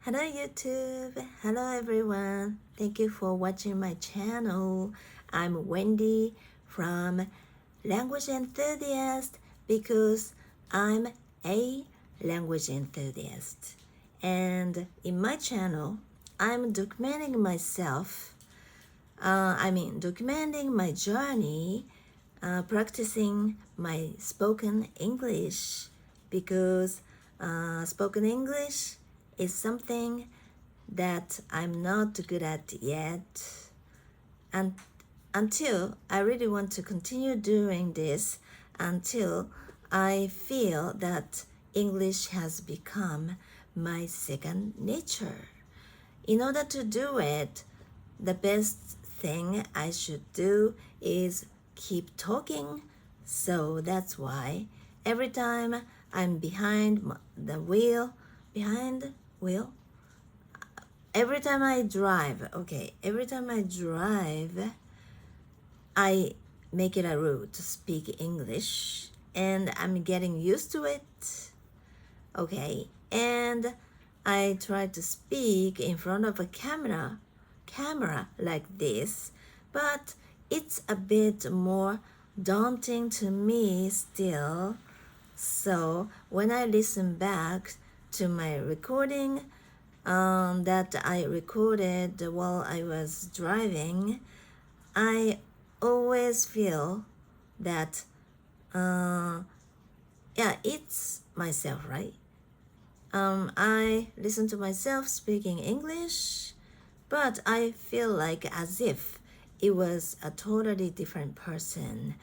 Hello YouTube, hello everyone. Thank you for watching my channel. I'm Wendy from Language Enthusiast because I'm a language enthusiast. And in my channel, I'm documenting myself, documenting my journey, practicing my spoken English because spoken English is something that I'm not good at yet. And until I really want to continue doing this until I feel that English has become my second nature. In order to do it, the best thing I should do is keep talking. So that's why every time I'm behind the wheel, every time I drive, I make it a rule to speak English and I'm getting used to it. Okay, and I try to speak in front of a camera like this, but it's a bit more daunting to me still. So when I listen back to my recording that I recorded while I was driving, I always feel that it's myself, right? I listen to myself speaking English, but I feel like as if it was a totally different person.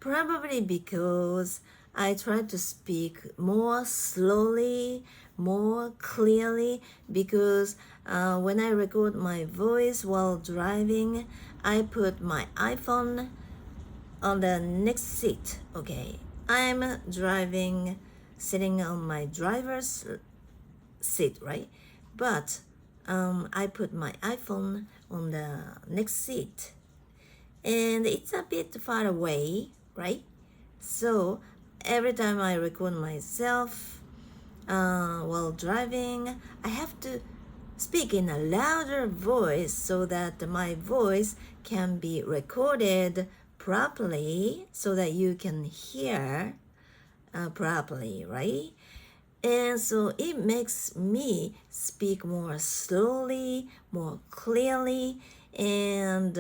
Probably because I try to speak more slowly, more clearly, because when I record my voice while driving, I put my iPhone on the next seat. Okay, I'm driving, sitting on my driver's seat, right? But I put my iPhone on the next seat, and it's a bit far away, right? So every time I record myself while driving, I have to speak in a louder voice so that my voice can be recorded properly so that you can hear properly, right? And so it makes me speak more slowly, more clearly, and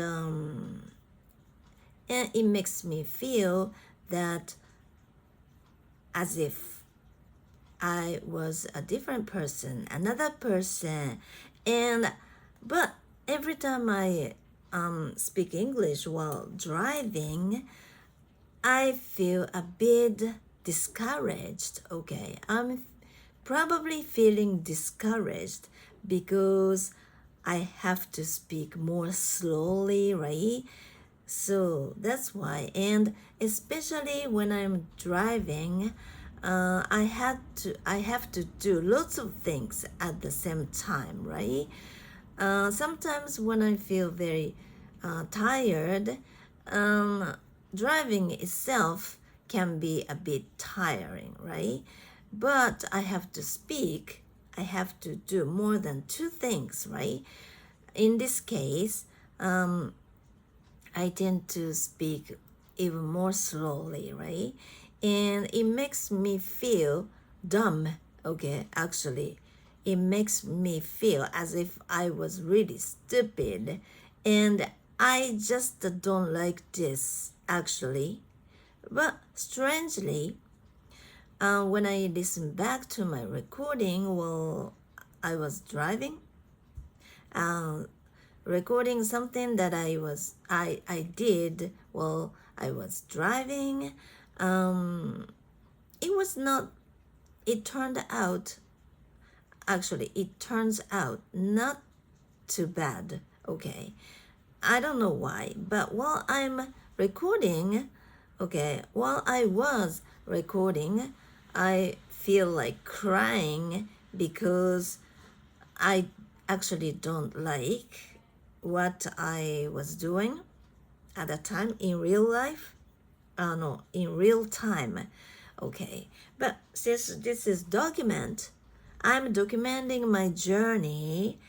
it makes me feel that as if I was a different person, another person. But every time I speak English while driving, I feel a bit discouraged. Okay, I'm probably feeling discouraged because I have to speak more slowly, right? So that's why, and especially when I'm driving, I have to do lots of things at the same time, right? Sometimes when I feel very tired, driving itself can be a bit tiring, right? But I have to speak. I have to do more than two things, right? In this case, I tend to speak even more slowly, right? And it makes me feel dumb, okay, actually. It makes me feel as if I was really stupid. And I just don't like this, actually. But strangely, when I listen back to my recording while I was driving, uh, recording something that I did while I was driving. It was not. It turned out. Actually, it turns out not too bad. Okay, I don't know why, but while I'm recording, while I was recording, I feel like crying because I actually don't like what I was doing at that time in real life. No, in real time. Okay, but since this is document, I'm documenting my journey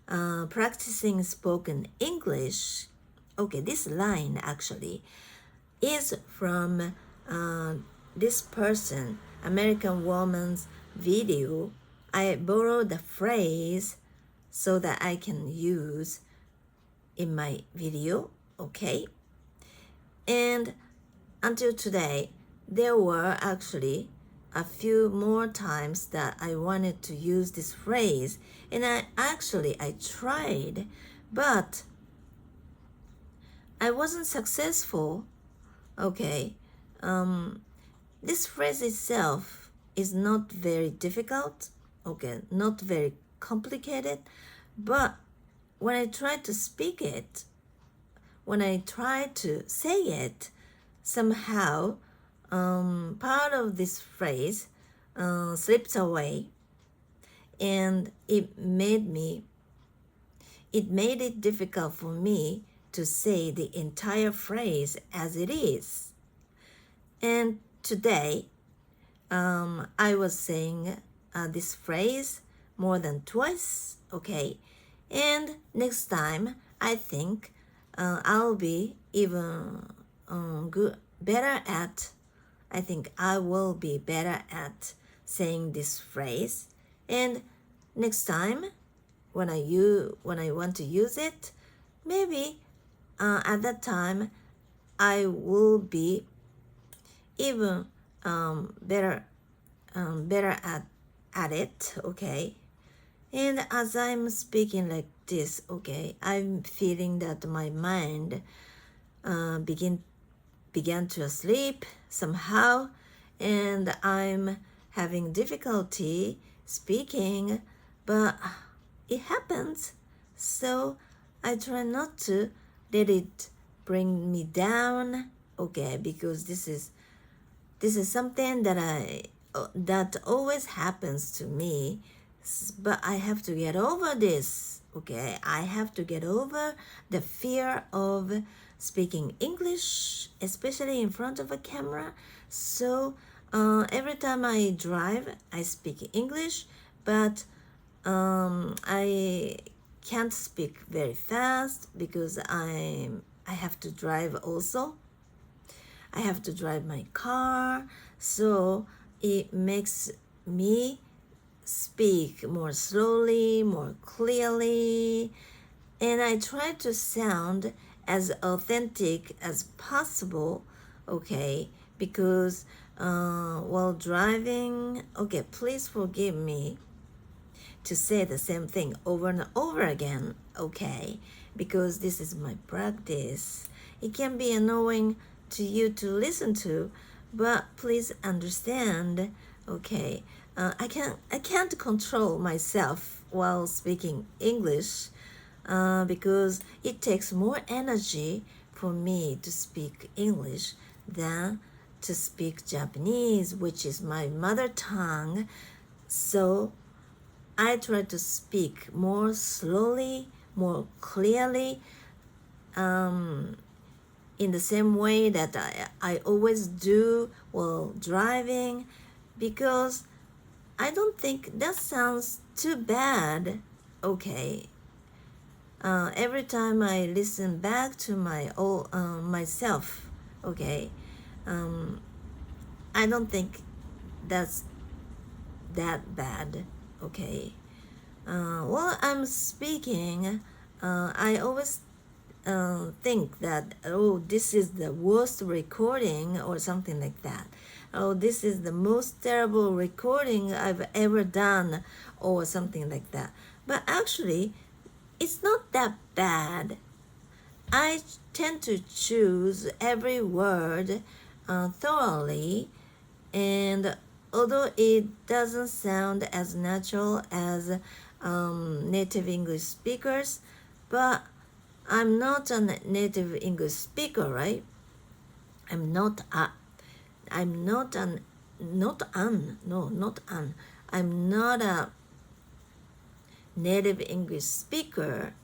practicing spoken English. Okay, this line actually is from this person, American woman's video. I borrowed the phrase so that I can use in my video, okay? And until today, there were actually a few more times that I wanted to use this phrase, and I tried, but I wasn't successful. Okay, this phrase itself is not very difficult, okay, not very complicated, but when I try to speak it, when I try to say it, somehow part of this phrase slips away, and it made it difficult for me to say the entire phrase as it is. And today, I was saying this phrase more than twice, okay? And next time, I think I'll be even I think I will be better at saying this phrase. And next time, when I want to use it, maybe at that time I will be even better at it, okay? And as I'm speaking like this, okay, I'm feeling that my mind began to sleep somehow, and I'm having difficulty speaking, but it happens. So I try not to let it bring me down, okay, because this is something that always happens to me, but I have to get over this, okay? I have to get over the fear of speaking English, especially in front of a camera. So every time I drive, I speak English, but I can't speak very fast because I have to drive also. I have to drive my car, so it makes me speak more slowly, more clearly, and I try to sound as authentic as possible, okay, because while driving, okay, please forgive me to say the same thing over and over again, okay, because this is my practice. It can be annoying to you to listen to, but please understand, okay, I can't control myself while speaking English because it takes more energy for me to speak English than to speak Japanese, which is my mother tongue. So I try to speak more slowly, more clearly, in the same way that I always do while driving, because I don't think that sounds too bad, okay. Every time I listen back to myself, okay, I don't think that's that bad, okay. While I'm speaking, I always think that, oh, this is the worst recording or something like that. Oh, this is the most terrible recording I've ever done or something like that. But actually, it's not that bad. I tend to choose every word thoroughly, and although it doesn't sound as natural as native English speakers, but I'm not a native English speaker, right? I'm not an I'm not a native English speaker.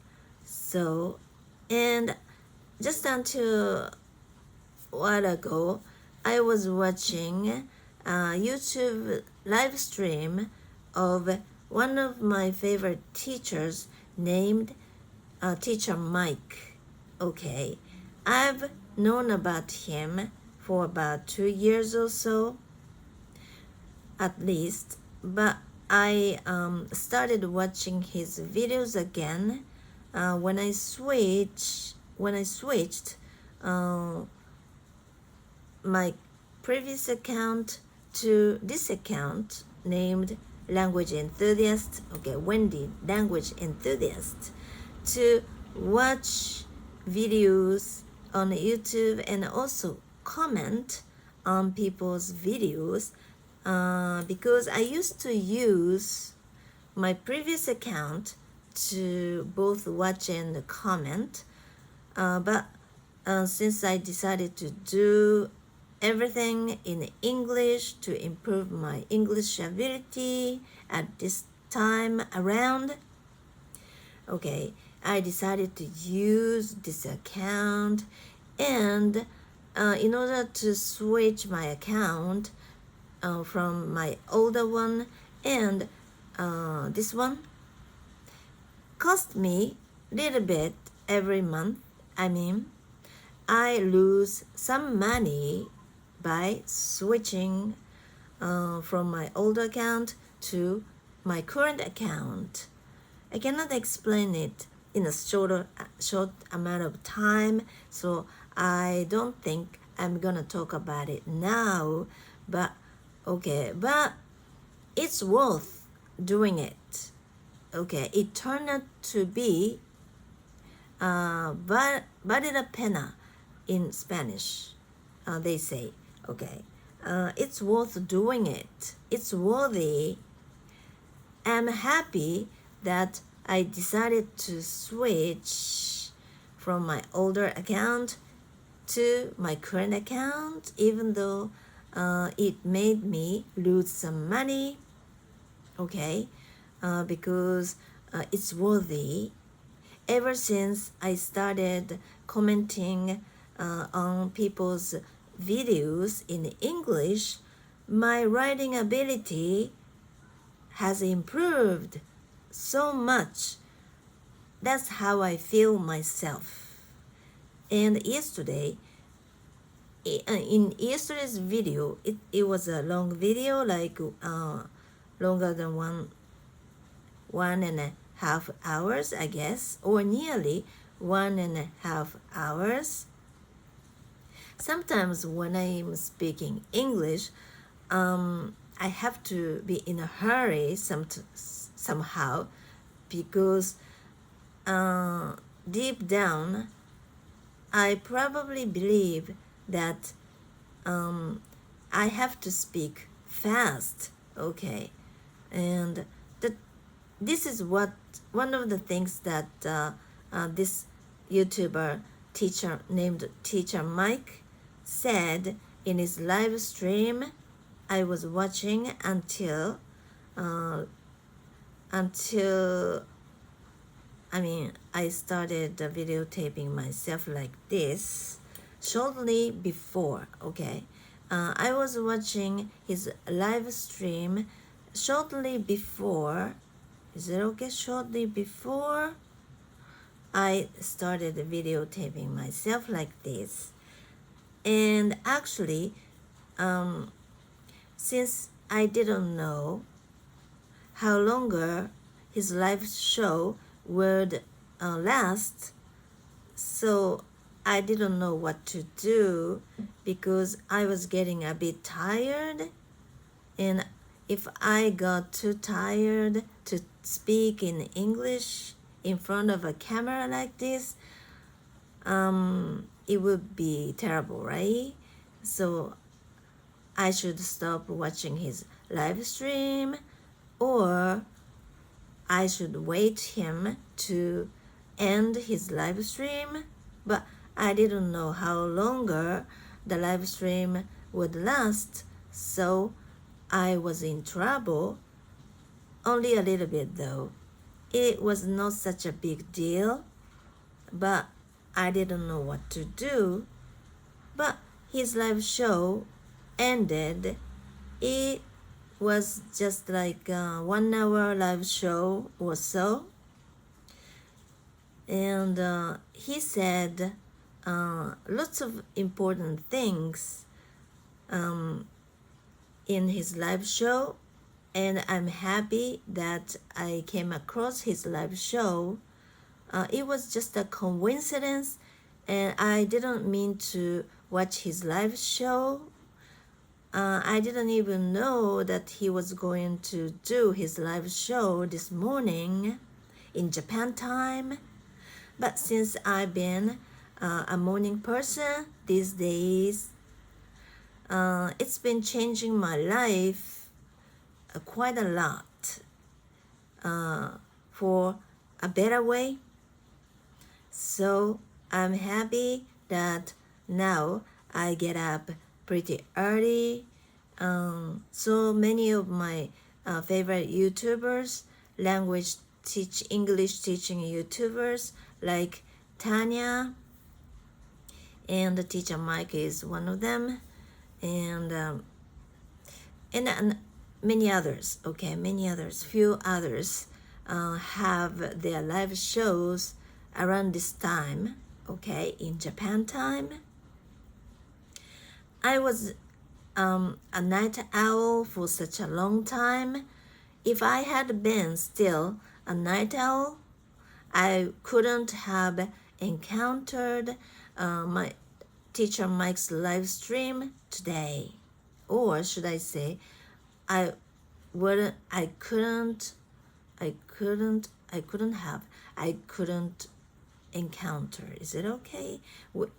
So, and just until a while ago, I was watching a YouTube live stream of one of my favorite teachers named Teacher Mike. Okay, I've known about him for about 2 years or so, at least, but I started watching his videos again when I switched my previous account to this account named Language-Enthusiast, okay, Wendy, Language-Enthusiast, to watch videos on YouTube and also comment on people's videos because I used to use my previous account to both watch and comment, but since I decided to do everything in English to improve my English ability at this time around, okay, I decided to use this account, and in order to switch my account from my older one and this one cost me a little bit every month. I mean, I lose some money by switching from my older account to my current account. I cannot explain it in a short amount of time, so I don't think I'm gonna talk about it now, but okay, but it's worth doing it. Okay, it turned out to be vale la pena in Spanish, they say. Okay, it's worth doing it. It's worthy. I'm happy that I decided to switch from my older account to my current account, even though it made me lose some money, okay, because it's worthy. Ever since I started commenting on people's videos in English, my writing ability has improved so much. That's how I feel myself. And yesterday, in yesterday's video, it was a long video, like longer than one and a half hours, I guess, or nearly 1.5 hours. Sometimes when I'm speaking English, I have to be in a hurry somehow, because deep down I probably believe that I have to speak fast, okay, and this is what one of the things that this YouTuber teacher named Teacher Mike said in his live stream I was watching until I started videotaping myself like this shortly before, okay. I was watching his live stream shortly before. Is it okay? Shortly before I started videotaping myself like this. And actually, since I didn't know how longer his live show would last, so I didn't know what to do because I was getting a bit tired, and if I got too tired to speak in English in front of a camera like this, it would be terrible, right? So I should stop watching his live stream, or I should wait him to end his live stream, but I didn't know how longer the live stream would last, so I was in trouble. Only a little bit though. It was not such a big deal, but I didn't know what to do. But his live show ended. It was just like a 1 hour live show or so. And he said lots of important things in his live show, and I'm happy that I came across his live show. It was just a coincidence, and I didn't mean to watch his live show. I didn't even know that he was going to do his live show this morning in Japan time. But since I've been a morning person these days, it's been changing my life quite a lot for a better way. So I'm happy that now I get up pretty early. So many of my favorite YouTubers, English teaching YouTubers like Tanya and the teacher Mike is one of them, and many others. Okay, few others have their live shows around this time. Okay, in Japan time. I was a night owl for such a long time. If I had been still a night owl, I couldn't have encountered my teacher Mike's live stream today. Or should I say, I couldn't encounter. Is it okay?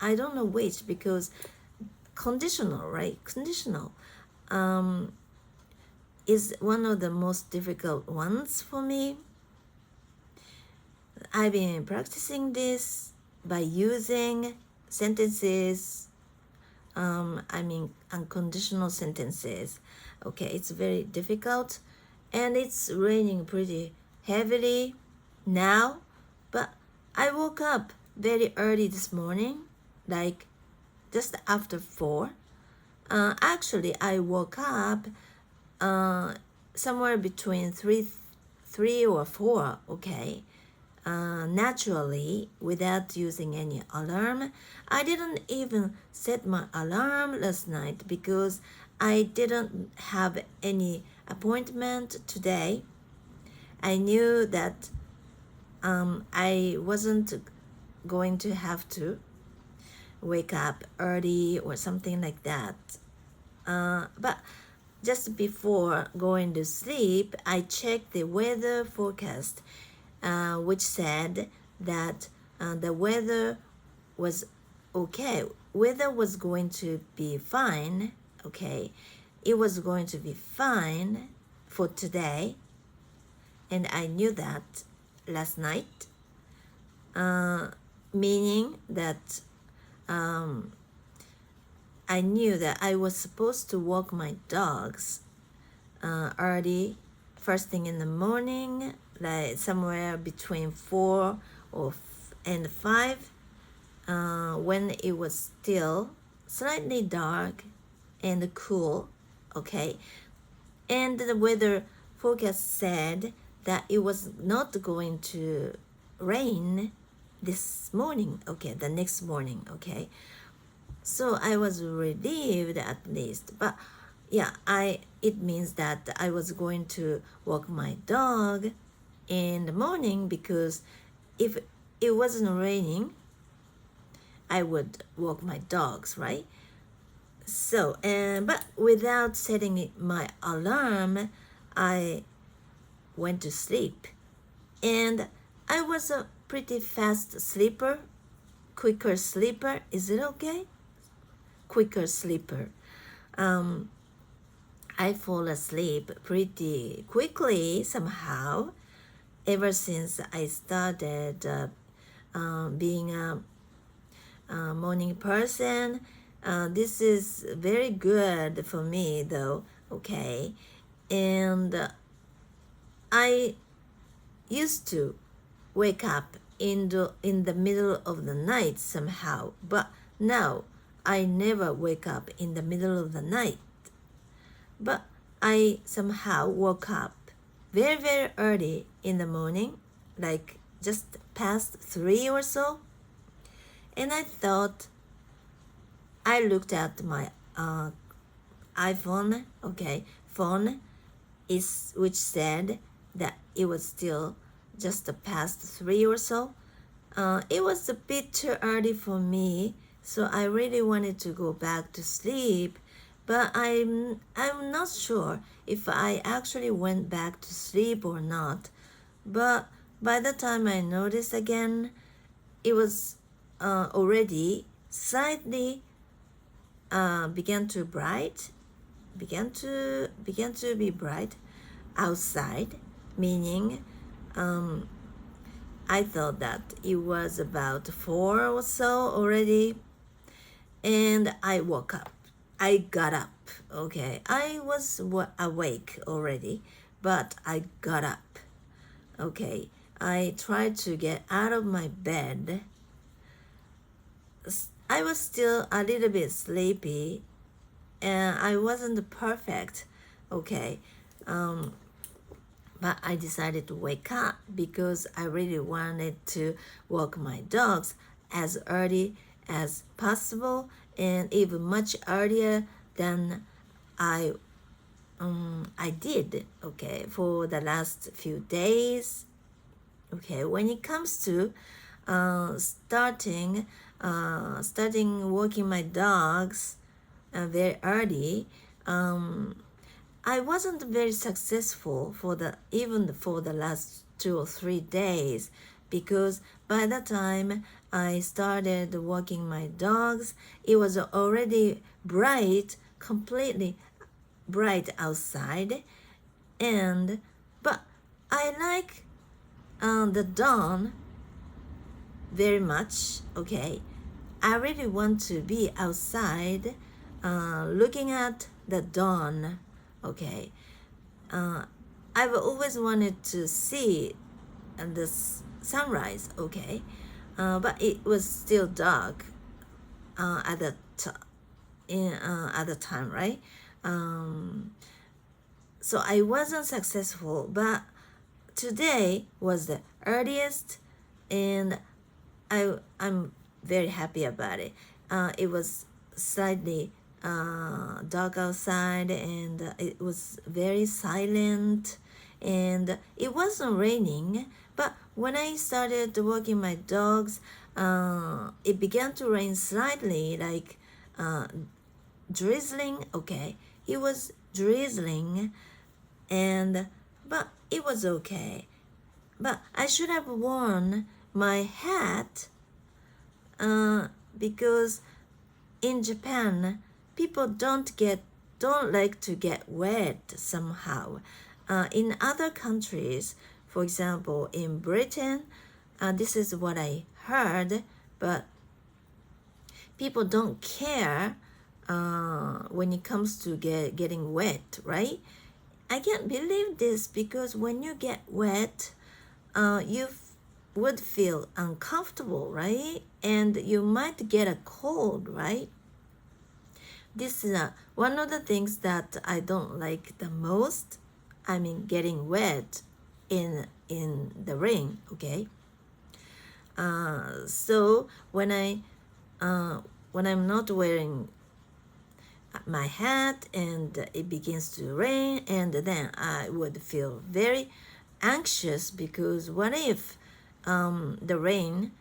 I don't know which, because conditional, right? Conditional is one of the most difficult ones for me. I've been practicing this by using sentences, unconditional sentences. Okay, it's very difficult, and it's raining pretty heavily now, but I woke up very early this morning, like just after 4. Actually, I woke up somewhere between 3 or 4, okay, naturally, without using any alarm. I didn't even set my alarm last night because I didn't have any appointment today. I knew that I wasn't going to have to wake up early or something like that. But just before going to sleep, I checked the weather forecast, which said that the weather was okay. Weather was going to be fine, okay. It was going to be fine for today, and I knew that last night, meaning that I knew that I was supposed to walk my dogs early, first thing in the morning, like somewhere between 4 and 5, when it was still slightly dark and cool, okay. And the weather forecast said that it was not going to rain this morning, okay, the next morning, okay. So I was relieved at least, but yeah, it means that I was going to walk my dog in the morning, because if it wasn't raining, I would walk my dogs, right? So, but without setting my alarm, I went to sleep, and I was a pretty fast sleeper, quicker sleeper. Is it okay? Quicker sleeper. I fall asleep pretty quickly somehow ever since I started being a morning person. This is very good for me though, okay. And I used to wake up in the middle of the night somehow, but now I never wake up in the middle of the night. But I somehow woke up very, very early in the morning, like just past 3 or so. And I thought, I looked at my iPhone, phone, which said that it was still just past 3 or so. It was a bit too early for me, so I really wanted to go back to sleep, but I'm not sure if I actually went back to sleep or not. But by the time I noticed again, it was already slightly began to be bright outside, meaning I thought that it was about 4 or so already, and I woke up. I got up. Okay, I was awake already, but I got up. Okay, I tried to get out of my bed. I was still a little bit sleepy, and I wasn't perfect. Okay, but I decided to wake up because I really wanted to walk my dogs as early as possible, and even much earlier than I did, okay, for the last few days. Okay, when it comes to starting walking my dogs very early, I wasn't very successful even for the last 2 or 3 days, because by the time I started walking my dogs, it was already completely bright outside, but I like the dawn very much. Okay, I really want to be outside looking at the dawn. Okay, I've always wanted to see the sunrise. Okay, but it was still dark at the time, right? So I wasn't successful, but today was the earliest, and I'm very happy about it. It was slightly dark outside, and it was very silent, and it wasn't raining. But when I started walking my dogs, it began to rain slightly, like drizzling. Okay, it was drizzling, but it was okay. But I should have worn my hat because in Japan, people don't like to get wet somehow. In other countries, for example, in Britain, this is what I heard, but people don't care when it comes to getting wet, right? I can't believe this, because when you get wet, you would feel uncomfortable, right? And you might get a cold, right? This is one of the things that I don't like the most. I mean, getting wet in the rain. Okay. So when I'm not wearing my hat and it begins to rain, and then I would feel very anxious, because what if the rain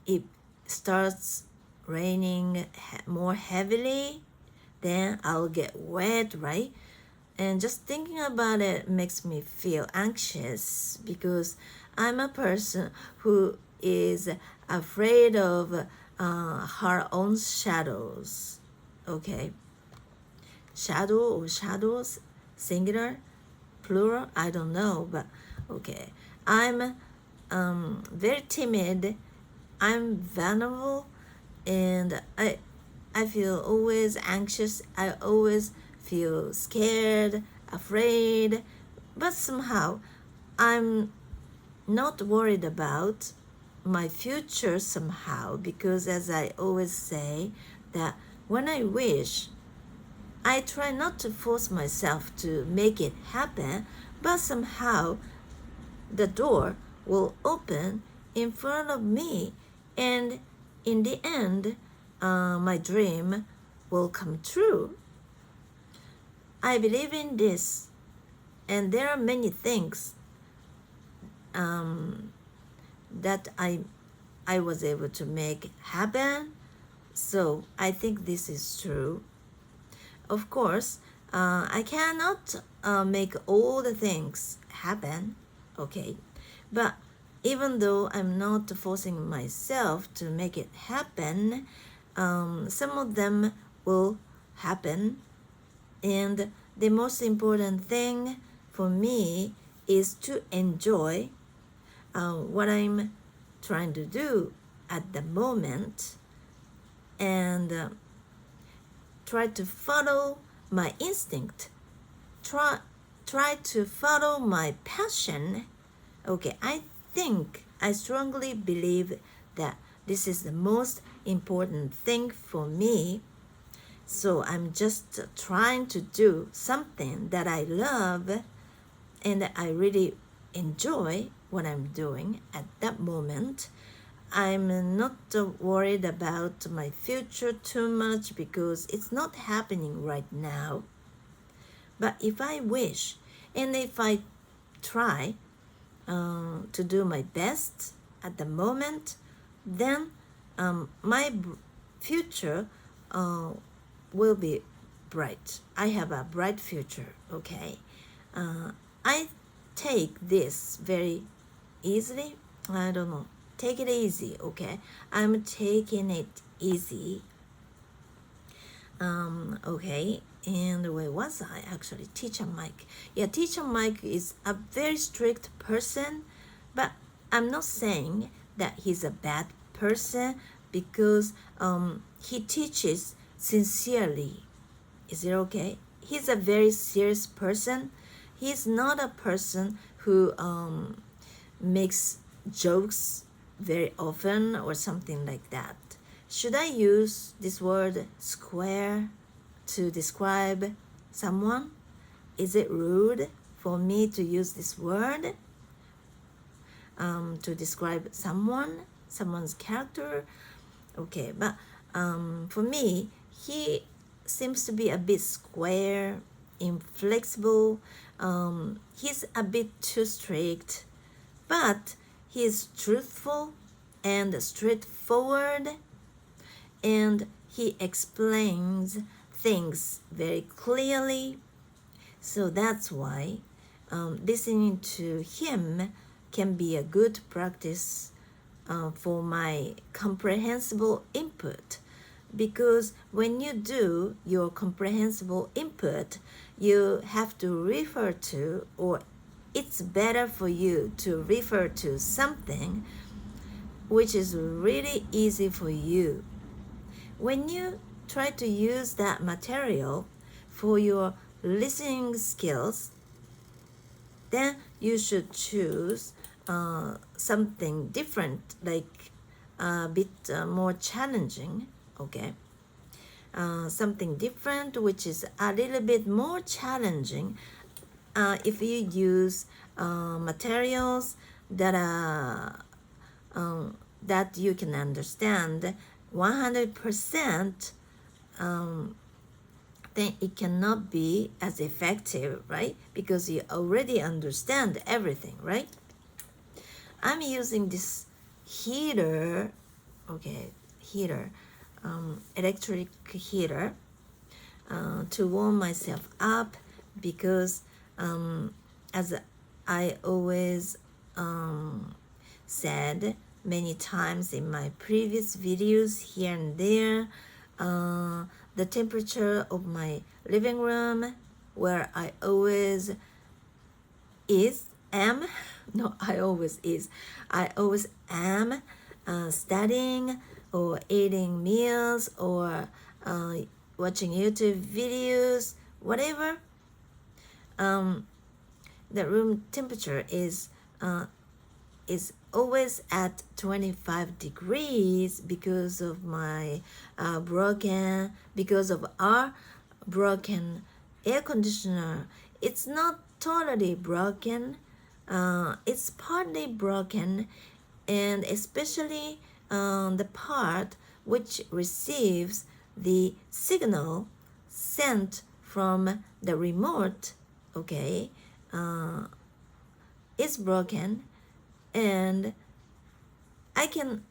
it starts raining more heavily, then I'll get wet, right? And just thinking about it makes me feel anxious, because I'm a person who is afraid of her own shadows. Okay, shadow or shadows, singular, plural, I don't know, but okay. I'm very timid, I'm vulnerable, and I feel always anxious. I always feel scared, afraid, but somehow I'm not worried about my future somehow, because as I always say, that when I wish I try not to force myself to make it happen, but somehow the door will open in front of me, and in the end, my dream will come true. I believe in this, and there are many things that I was able to make happen. So I think this is true. Of course, I cannot make all the things happen, okay? But even though I'm not forcing myself to make it happen, some of them will happen. And the most important thing for me is to enjoy what I'm trying to do at the moment, and try to follow my instinct, try to follow my passion. Okay, I strongly believe that this is the most important thing for me. So I'm just trying to do something that I love and I really enjoy what I'm doing at that moment. I'm not worried about my future too much because it's not happening right now. But if I wish and if I try to do my best at the moment, then my future will be bright. I have a bright future, okay? I take this very easily. I don't know. Take it easy, okay? I'm taking it easy. Okay, and where was I actually? Teacher Mike. Yeah, Teacher Mike is a very strict person, but I'm not saying that he's a bad person because he teaches sincerely. Is it okay? He's a very serious person. He's not a person who makes jokes very often or something like that. Should I use this word square to describe someone? Is it rude for me to use this word to describe someone's character? Okay, but for me, he seems to be a bit square, inflexible. He's a bit too strict, but he's truthful and straightforward, and he explains things very clearly. So that's why listening to him can be a good practice for my comprehensible input, because when you do your comprehensible input, you have to refer to, or it's better for you to refer to something which is really easy for you. When you try to use that material for your listening skills, then you should choose something different, like a bit more challenging, okay? Something different which is a little bit more challenging. If you use materials that are that you can understand 100%, then it cannot be as effective, right? Because you already understand everything, right? I'm using this heater, okay, electric heater to warm myself up, because as I always said many times in my previous videos here and there, the temperature of my living room, where I always am studying or eating meals or watching YouTube videos, whatever, the room temperature is always at 25 degrees because of my because of our broken air conditioner. It's not totally broken. It's partly broken, and especially the part which receives the signal sent from the remote, okay, is broken, and I can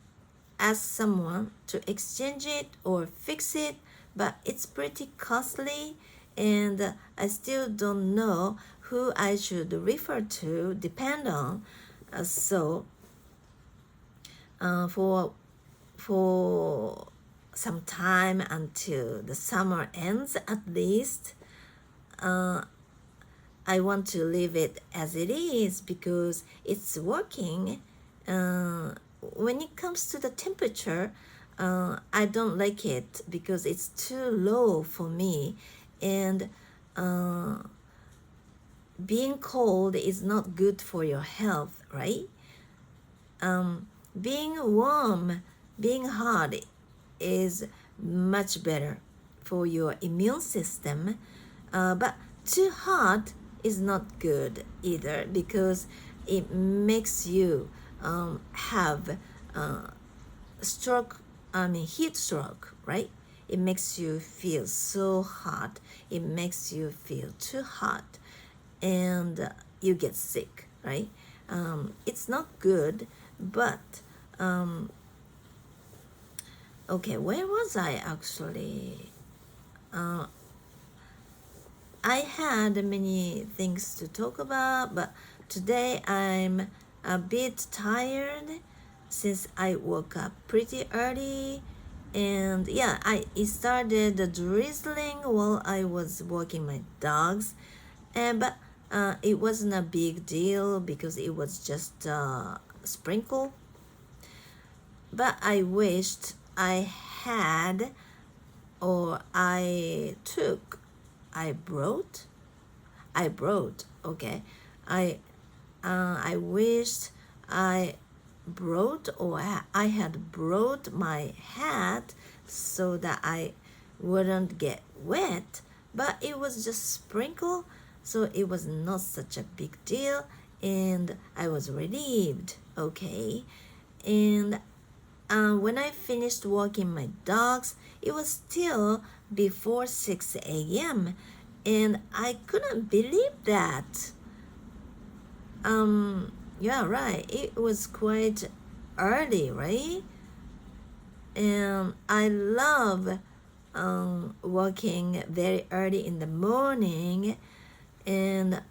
ask someone to exchange it or fix it, but it's pretty costly, and I still don't know who I should refer to, depend on. So for some time until the summer ends at least, I want to leave it as it is because it's working. When it comes to the temperature, I don't like it because it's too low for me, and being cold is not good for your health, right? Being warm, being hot is much better for your immune system, but too hot is not good either because it makes you have heat stroke, right? It makes you feel so hot. It makes you feel too hot, and you get sick, right? It's not good, but okay, where was I actually? I had many things to talk about, but today I'm a bit tired since I woke up pretty early, and yeah, it started drizzling while I was walking my dogs, and but it wasn't a big deal because it was just a sprinkle. But I wished I had, or I brought, okay. I wished I brought, or I had brought my hat so that I wouldn't get wet, but it was just sprinkle, so it was not such a big deal, and I was relieved, okay. And when I finished walking my dogs, it was still before 6 a.m. and I couldn't believe that. Yeah, right. It was quite early, right? And I love walking very early in the morning, and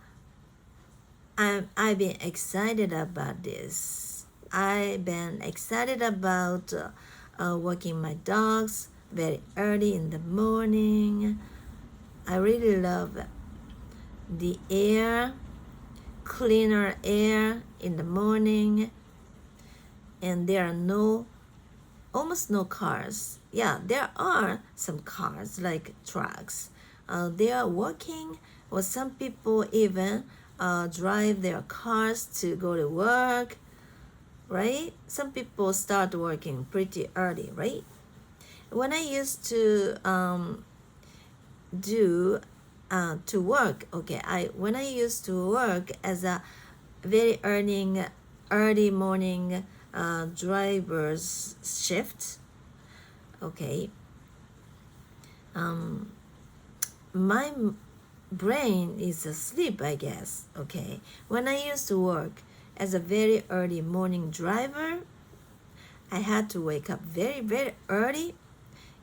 I've been excited about this. I've been excited about walking my dogs very early in the morning. I really love the air, cleaner air in the morning, and there are almost no cars. Yeah, there are some cars like trucks. They are working, or some people even drive their cars to go to work, right? Some people start working pretty early, right? When I used to to work, okay, when I used to work as a very early morning driver's shift, okay, my brain is asleep, I guess, okay. When I used to work as a very early morning driver, I had to wake up very, very early.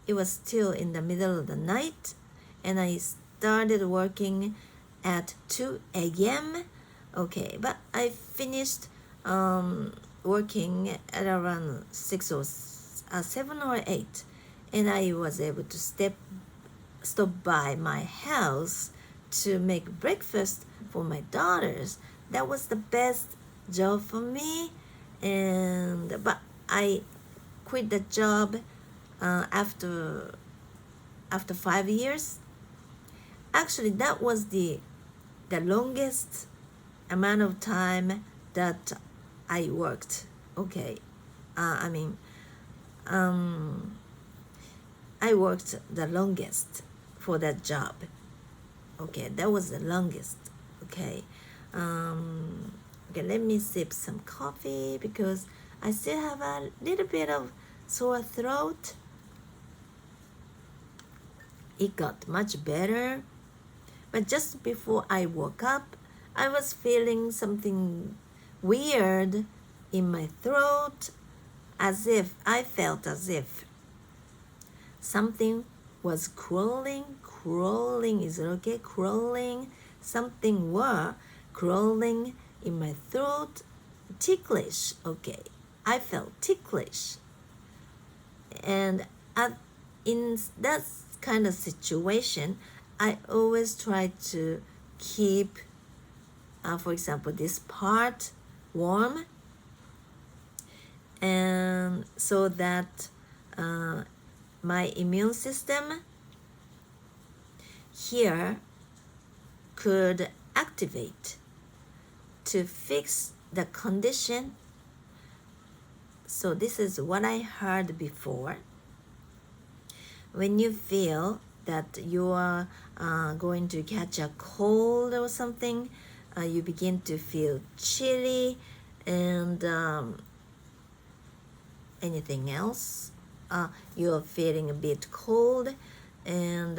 It was still in the middle of the night, and I started working at 2 a.m. Okay, but I finished working at around 6 or 7 or 8, and I was able to stop by my house to make breakfast for my daughters. That was the best job for me, but I quit the job after 5 years. Actually, that was the longest amount of time that I worked. Okay, I mean, I worked the longest for that job. Okay, that was the longest. Okay, okay, let me sip some coffee because I still have a little bit of sore throat. It got much better, but just before I woke up, I was feeling something weird in my throat, I felt as if something was crawling, is it okay? Crawling, something were crawling in my throat, ticklish, okay. I felt ticklish. And in that kind of situation, I always try to keep, for example, this part warm, and so that my immune system here could activate to fix the condition. So this is what I heard before. When you feel that you are going to catch a cold or something, you begin to feel chilly and anything else, you're feeling a bit cold, and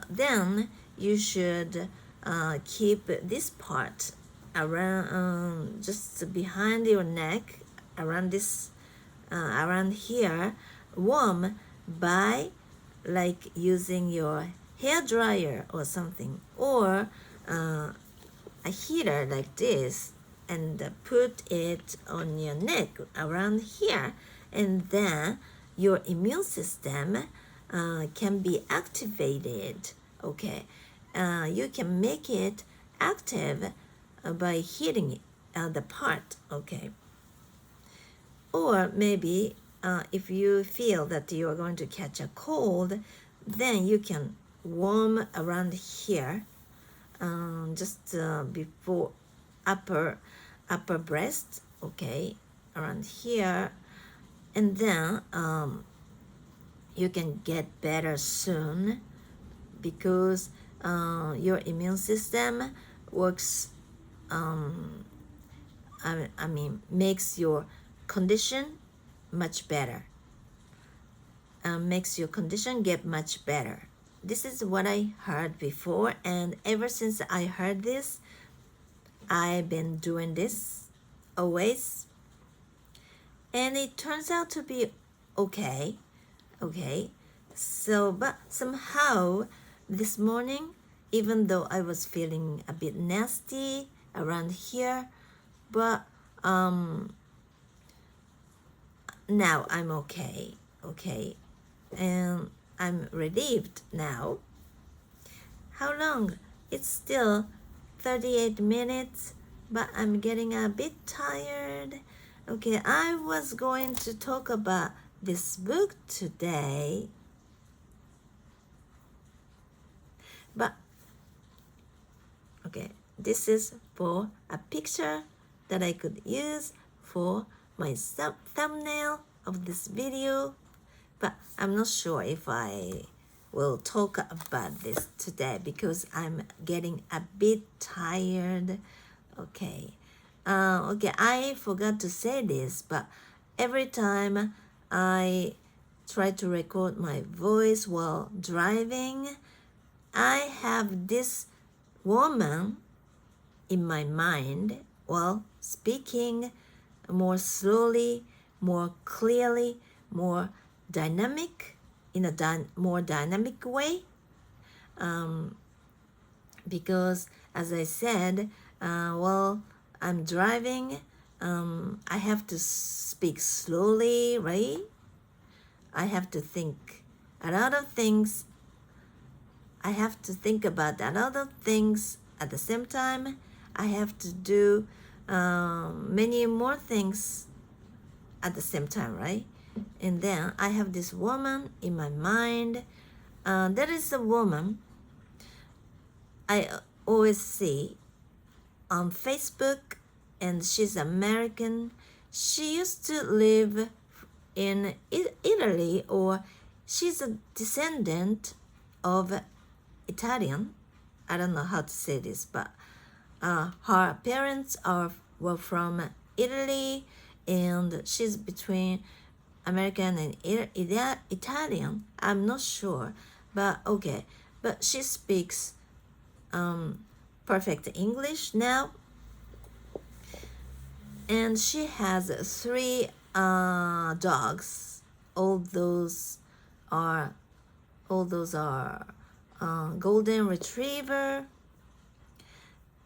then you should keep this part around, just behind your neck, around this, around here, warm by like using your hair dryer or something, or a heater like this, and put it on your neck around here, and then your immune system can be activated. Okay, you can make it active by heating the part. Okay, or maybe if you feel that you are going to catch a cold, then you can warm around here, just before upper breast, okay, around here, and then you can get better soon, because your immune system works, I mean makes your condition much better, makes your condition get much better. This is what I heard before, and ever since I heard this, I've been doing this always, and it turns out to be okay. So, but somehow this morning, even though I was feeling a bit nasty around here, but now I'm okay, and I'm relieved now. How long? It's still 38 minutes, but I'm getting a bit tired. Okay, I was going to talk about this book today, but okay, this is for a picture that I could use for my thumbnail of this video, but I'm not sure if I will talk about this today because I'm getting a bit tired. Okay, I forgot to say this, but every time I try to record my voice while driving, I have this woman in my mind while speaking more slowly, more clearly, more dynamic, in a more dynamic way, because as I said, while I'm driving, I have to speak slowly, right? I have to think a lot of things. I have to think about a lot of things at the same time. I have to do many more things at the same time, right? And then I have this woman in my mind. There is a woman I always see on Facebook, and she's American. She used to live in Italy, or she's a descendant of Italian. I don't know how to say this, but her parents were from Italy, and she's between American and Italian. I'm not sure, but okay. But she speaks perfect English now, and she has three dogs. All those are golden retriever,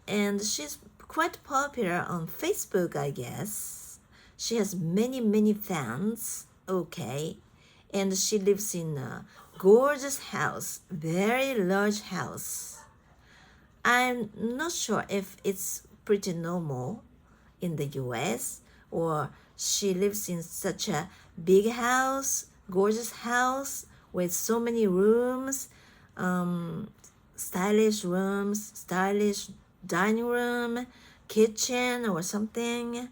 and she's quite popular on Facebook, I guess. She has many fans, okay, and she lives in a gorgeous house, very large house. I'm not sure if it's pretty normal in the US, or she lives in such a big house, gorgeous house with so many rooms, stylish rooms, stylish dining room, kitchen, or something.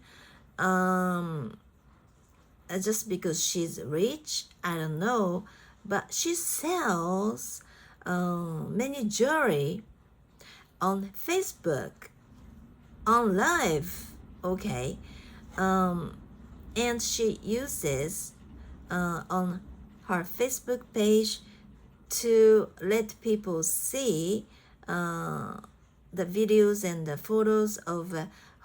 Just because she's rich, I don't know, but she sells many jewelry on Facebook, on live, okay, and she uses on her Facebook page to let people see the videos and the photos of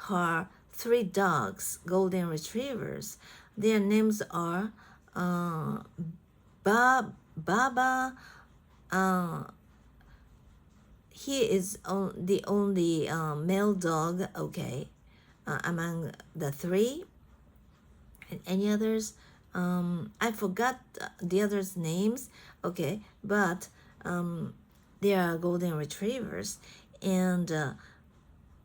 her three dogs, golden retrievers. Their names are Baba. He is the only male dog, okay, among the three. And any others? I forgot the others' names, okay, but they are golden retrievers, and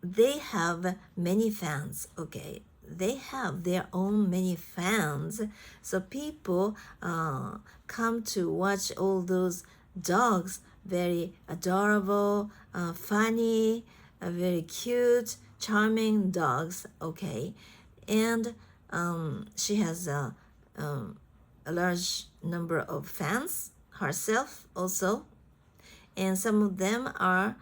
they have many fans, okay. They have their own many fans, so people come to watch all those dogs, very adorable, funny, very cute, charming dogs, okay. And she has a large number of fans herself also, and some of them are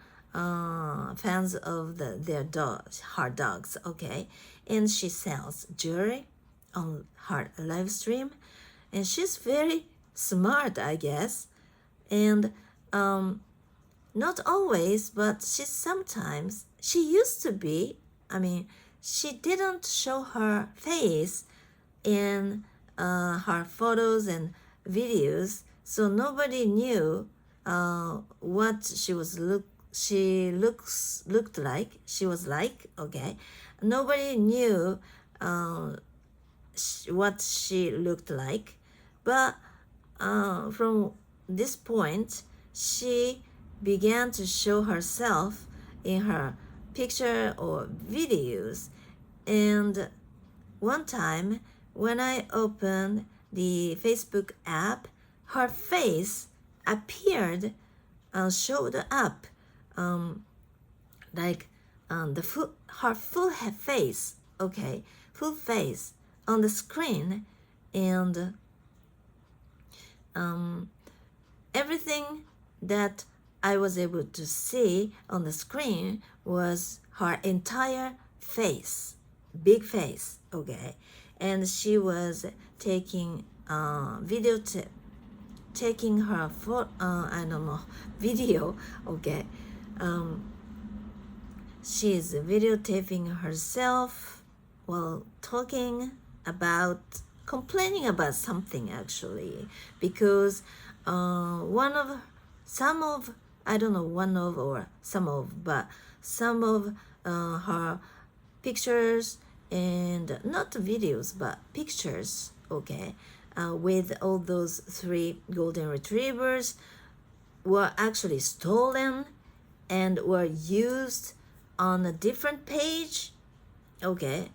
fans of her dogs, okay. And she sells jewelry on her live stream, and she's very smart, I guess. And not always, but she used to be, I mean, she didn't show her face in her photos and videos, so nobody knew what she was looked like. She was like, okay. Nobody knew what she looked like, but from this point, she began to show herself in her picture or videos. And one time when I opened the Facebook app, her face appeared, showed up, like her full face, okay, full face on the screen, and everything that I was able to see on the screen was her entire face, big face, okay. And she was taking taking her video, okay. She's videotaping herself while complaining about something, actually, because some of her pictures, and not videos but pictures, okay, with all those three golden retrievers were actually stolen and were used on a different page, okay,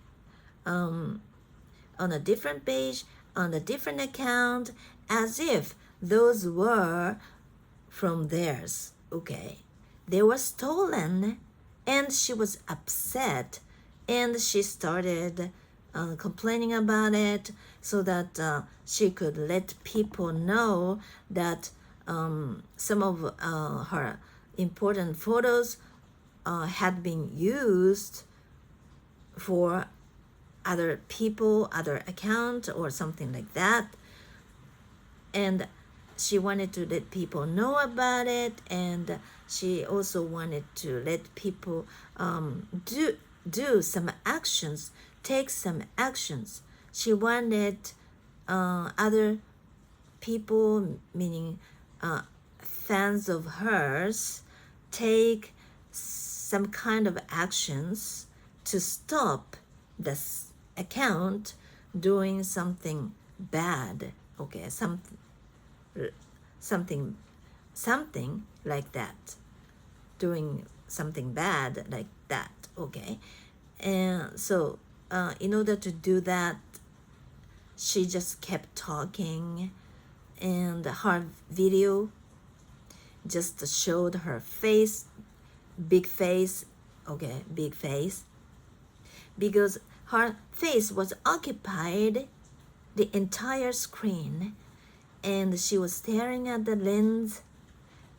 on a different page, on a different account, as if those were from theirs, okay. They were stolen, and she was upset, and she started complaining about it, so that she could let people know that some of her important photos had been used for other people, other account or something like that. And she wanted to let people know about it, and she also wanted to let people do some actions, take some actions. She wanted other people, meaning fans of hers, take some kind of actions to stop this account doing something bad, okay, something like that, doing something bad like that, okay. And so in order to do that, she just kept talking, and her video just showed her face, big face, okay, big face, because her face was occupied the entire screen, and she was staring at the lens.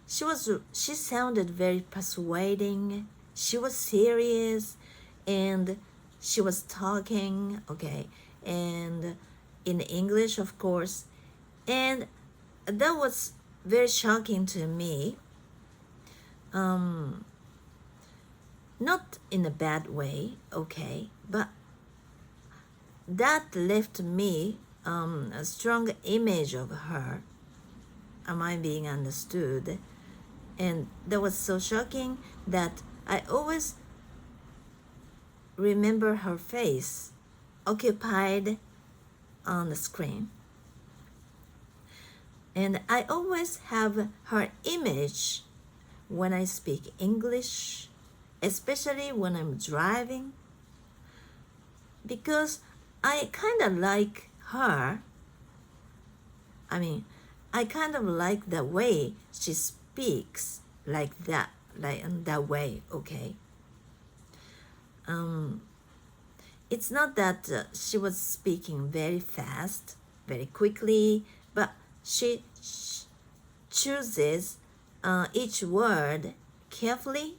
She sounded very persuading. She was serious, and she was talking, okay, and in English, of course. And that was very shocking to me. Not in a bad way, okay, but that left me a strong image of her. Am I being understood? And that was so shocking that I always remember her face occupied on the screen. And I always have her image when I speak English, especially when I'm driving, because I kind of like her. I kind of like the way she speaks like that, like in that way, okay? It's not that she was speaking very fast, very quickly, but she chooses each word carefully,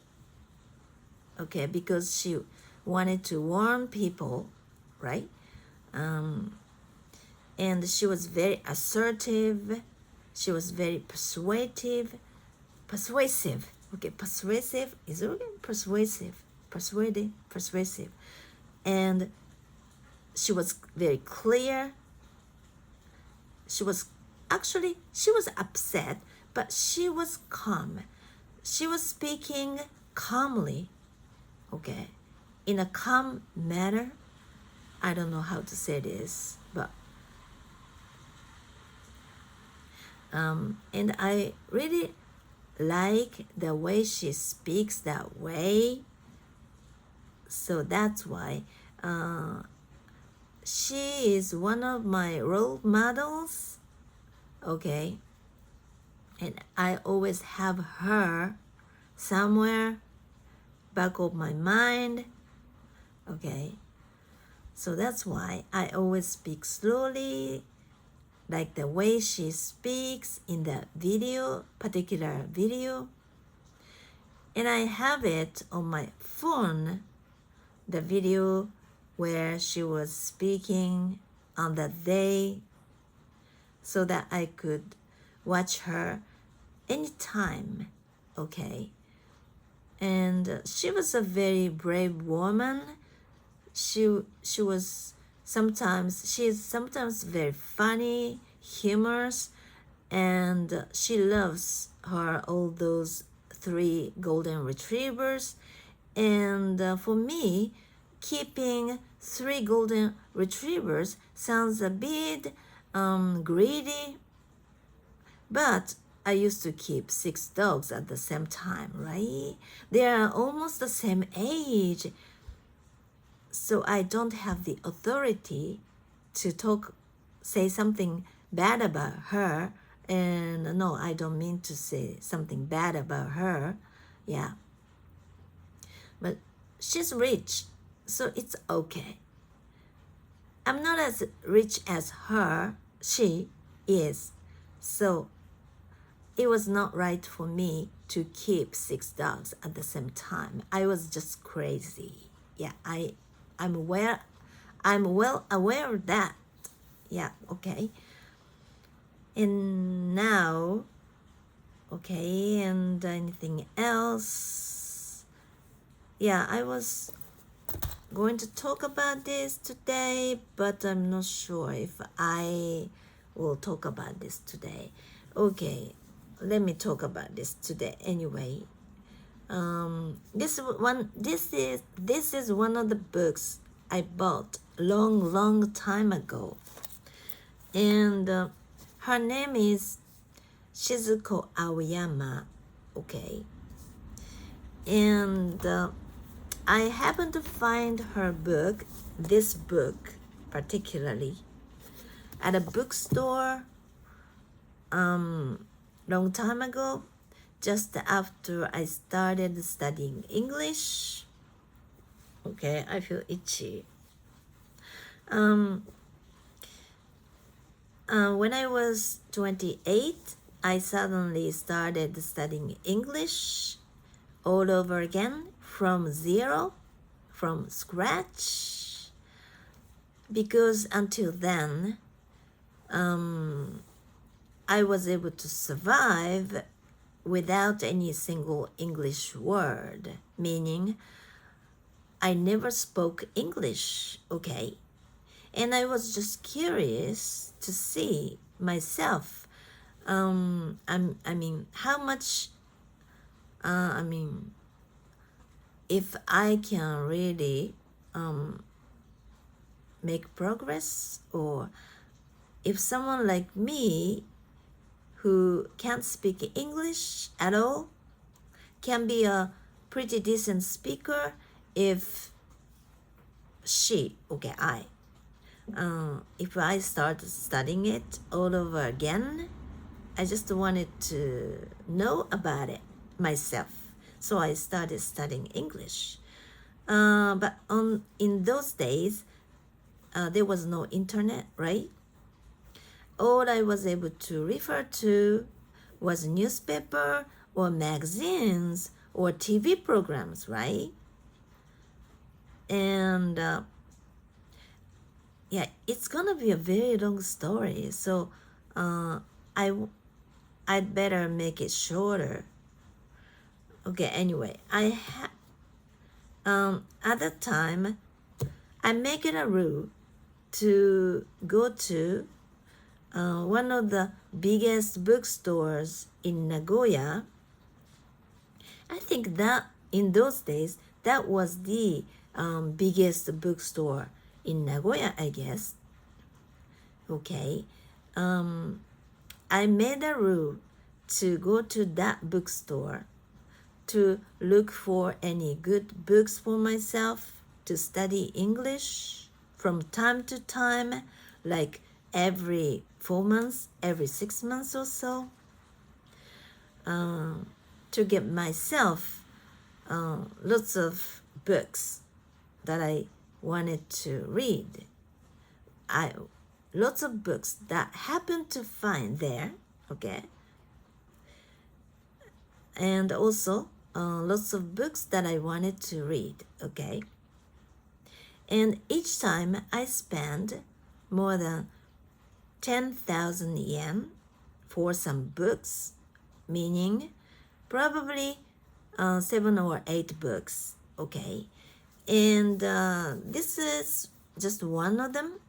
okay, because she wanted to warn people, right? And she was very assertive. She was very persuasive. Okay, persuasive is it okay? Persuasive. And she was very clear. She was upset, but she was calm. She was speaking calmly, okay, in a calm manner. I don't know how to say this, but and I really like the way she speaks that way. So that's why she is one of my role models, okay, and I always have her somewhere back of my mind, okay. So that's why I always speak slowly, like the way she speaks in the particular video. And I have it on my phone, the video where she was speaking on that day, so that I could watch her anytime, okay. And she was a very brave woman. She is sometimes very funny, humorous, and she loves all those 3 golden retrievers. And for me, keeping 3 golden retrievers sounds a bit greedy, but I used to keep 6 dogs at the same time, right? They are almost the same age. So I don't have the authority to say something bad about her. And no, I don't mean to say something bad about her. Yeah. But she's rich, so it's okay. I'm not as rich as she is. So it was not right for me to keep 6 dogs at the same time. I was just crazy. Yeah, I'm well aware of that. Yeah, okay. And now, okay, and anything else? Yeah, I was going to talk about this today, but I'm not sure if I will talk about this today. Okay, let me talk about this today anyway. This is one of the books I bought long time ago, and her name is Shizuko Aoyama. Okay, and I happened to find her book, this book particularly, at a bookstore long time ago, just after I started studying English. Okay, I feel itchy. When I was 28, I suddenly started studying English all over again from zero, from scratch, because until then, I was able to survive without any single English word, meaning I never spoke English, okay? And I was just curious to see myself, how much, if I can really make progress, or if someone like me who can't speak English at all can be a pretty decent speaker if if I start studying it all over again. I just wanted to know about it myself, so I started studying English. But in those days, there was no internet, right? All I was able to refer to was newspaper or magazines or TV programs, right? And yeah, it's gonna be a very long story, so I'd better make it shorter. Okay, anyway, at that time, I make it a rule to go to one of the biggest bookstores in Nagoya. I think that in those days, that was the biggest bookstore in Nagoya, I guess. Okay. I made a rule to go to that bookstore to look for any good books for myself to study English from time to time, like every 4 months, every 6 months or so, to get myself lots of books that I wanted to read. Lots of books that happened to find there, okay? And also lots of books that I wanted to read, okay? And each time I spend more than 10,000 yen for some books, meaning probably 7 or 8 books, okay? And this is just one of them.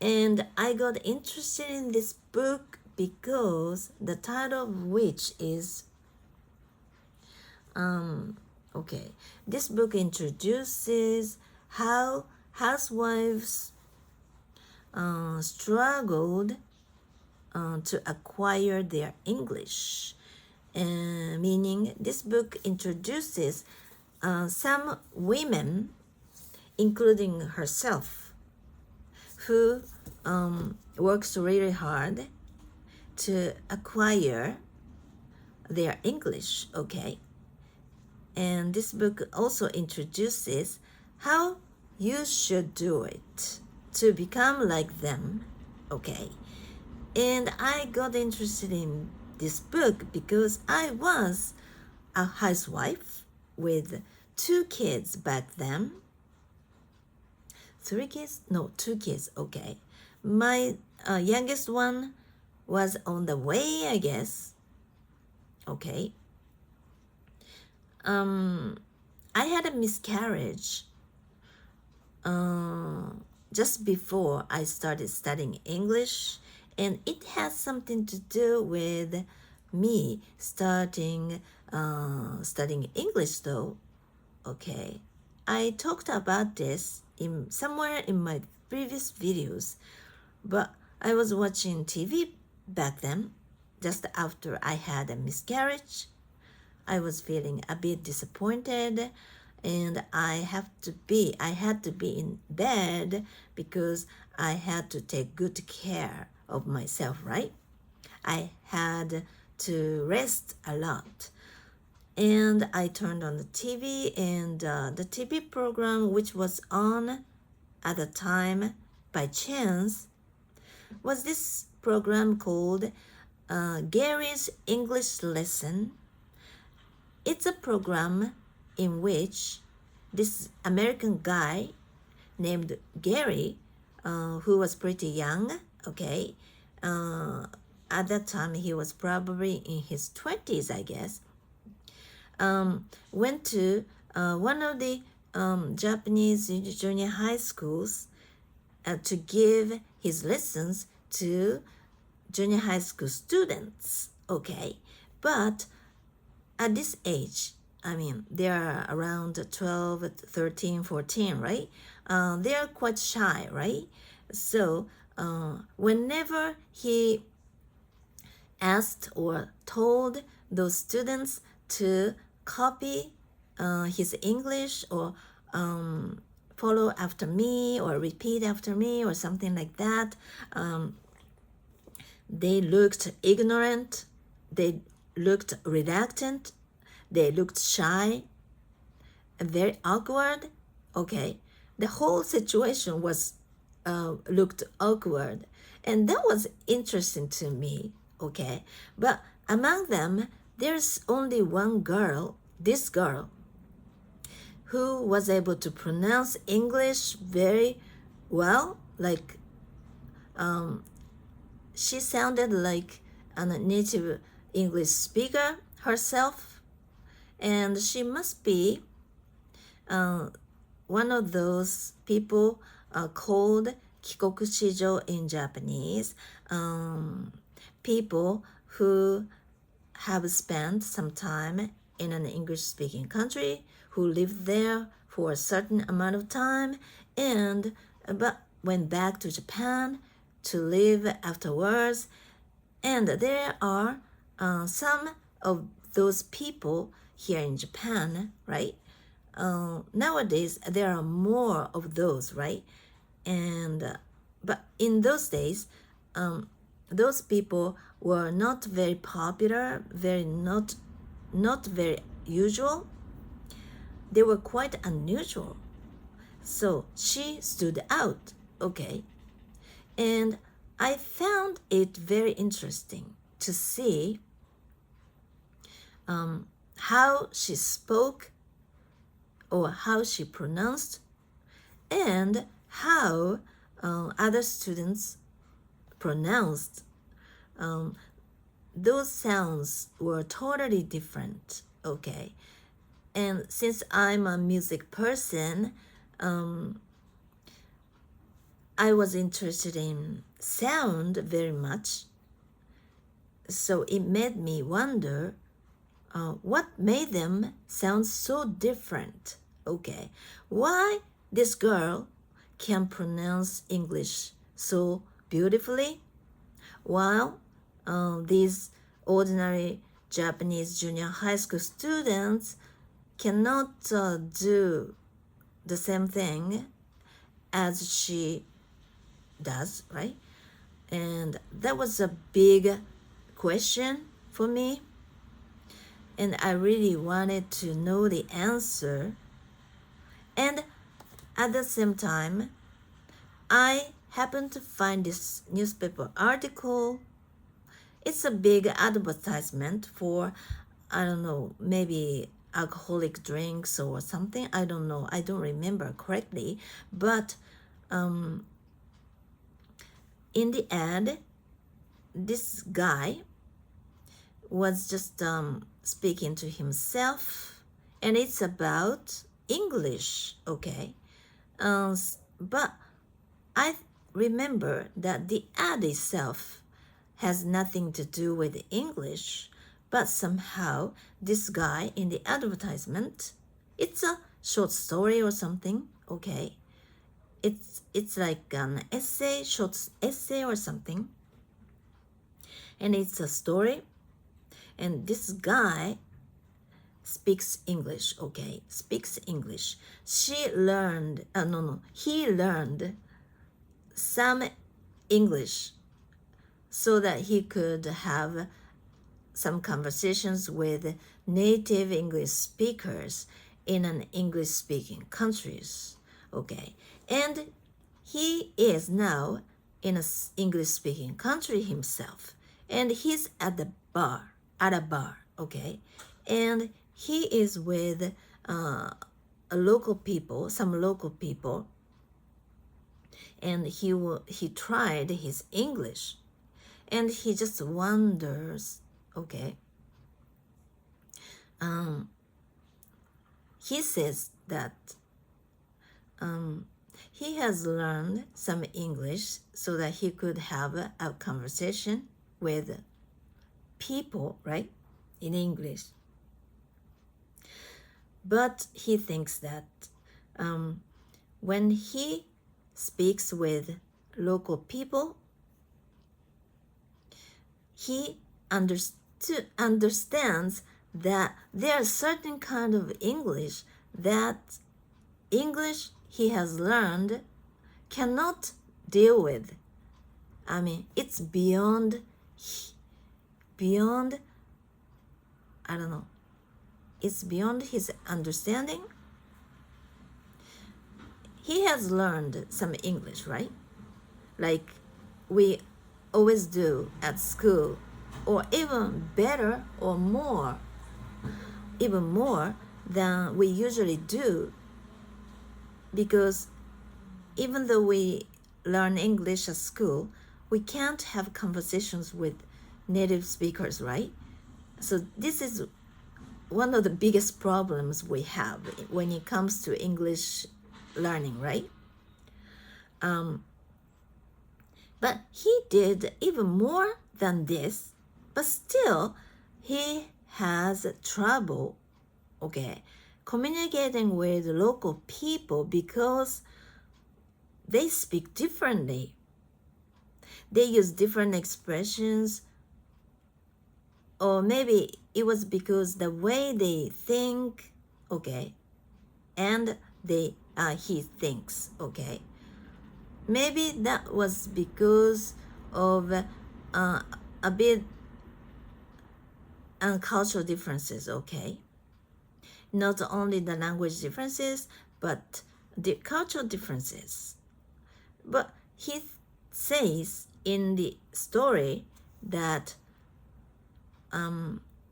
And I got interested in this book because the title of which is, this book introduces how housewives struggled to acquire their English. Meaning this book introduces some women, including herself, who works really hard to acquire their English, okay? And this book also introduces how you should do it to become like them, okay? And I got interested in this book because I was a housewife with 2 kids back then. 3 kids? No, 2 kids, okay. My youngest one was on the way, I guess. Okay. I had a miscarriage just before I started studying English, and it has something to do with me studying English though. Okay, I talked about this somewhere in my previous videos, but I was watching TV back then, just after I had a miscarriage. I was feeling a bit disappointed, and I had to be in bed because I had to take good care of myself, right? I had to rest a lot. And I turned on the TV, and the TV program which was on at the time by chance was this program called Gary's English Lesson. It's a program in which this American guy named Gary, who was pretty young, okay, at that time he was probably in his 20s, I guess, went to one of the Japanese junior high schools to give his lessons to junior high school students, okay, but at this age, I mean, they are around 12, 13, 14, right? They are quite shy, right? So whenever he asked or told those students to copy his English or follow after me or repeat after me or something like that, they looked ignorant, they looked reluctant, they looked shy, very awkward. Okay, the whole situation was looked awkward, and that was interesting to me. Okay, but among them, there's only one girl, this girl, who was able to pronounce English very well. Like, she sounded like a native English speaker herself, and she must be one of those people called kikokushijo in Japanese, people who have spent some time in an English-speaking country, who lived there for a certain amount of time, and but went back to Japan to live afterwards. And there are some of those people here in Japan, right? Nowadays there are more of those, right? And but in those days, those people were not very popular, not very usual. They were quite unusual. So she stood out, okay? And I found it very interesting to see how she spoke or how she pronounced, and how other students pronounced. Those sounds were totally different, okay? And since I'm a music person, I was interested in sound very much. So it made me wonder what made them sound so different. Okay, why this girl can pronounce English so beautifully, while these ordinary Japanese junior high school students cannot do the same thing as she does, right? And that was a big question for me, and I really wanted to know the answer. And at the same time, I happened to find this newspaper article It's a big advertisement for, I don't know, maybe alcoholic drinks or something. I don't know. I don't remember correctly. But in the ad, this guy was just speaking to himself, and it's about English, okay? But I remember that the ad itself has nothing to do with English, but somehow this guy in the advertisement, it's a short story or something, okay? It's like an essay, short essay or something, and it's a story, and this guy speaks English, okay? Speaks English. He learned some English so that he could have some conversations with native English speakers in an English-speaking countries, okay? And he is now in an English-speaking country himself, and he's at a bar, okay? And he is with some local people, and he tried his English, and he just wonders, okay. He says that he has learned some English so that he could have a conversation with people, right, in English. But he thinks that when he speaks with local people, he understands that there are certain kind of English that English he has learned cannot deal with. I mean, it's beyond, I don't know, it's beyond his understanding. He has learned some English, right? Like we always do at school, or even better or more, even more than we usually do, because even though we learn English at school, we can't have conversations with native speakers, right? So this is one of the biggest problems we have when it comes to English learning, right? But he did even more than this, but still he has trouble, okay, communicating with local people because they speak differently. They use different expressions, or maybe it was because the way they think, okay, and he thinks, okay. Maybe that was because of a bit cultural differences, okay. Not only the language differences, but the cultural differences. But he says in the story that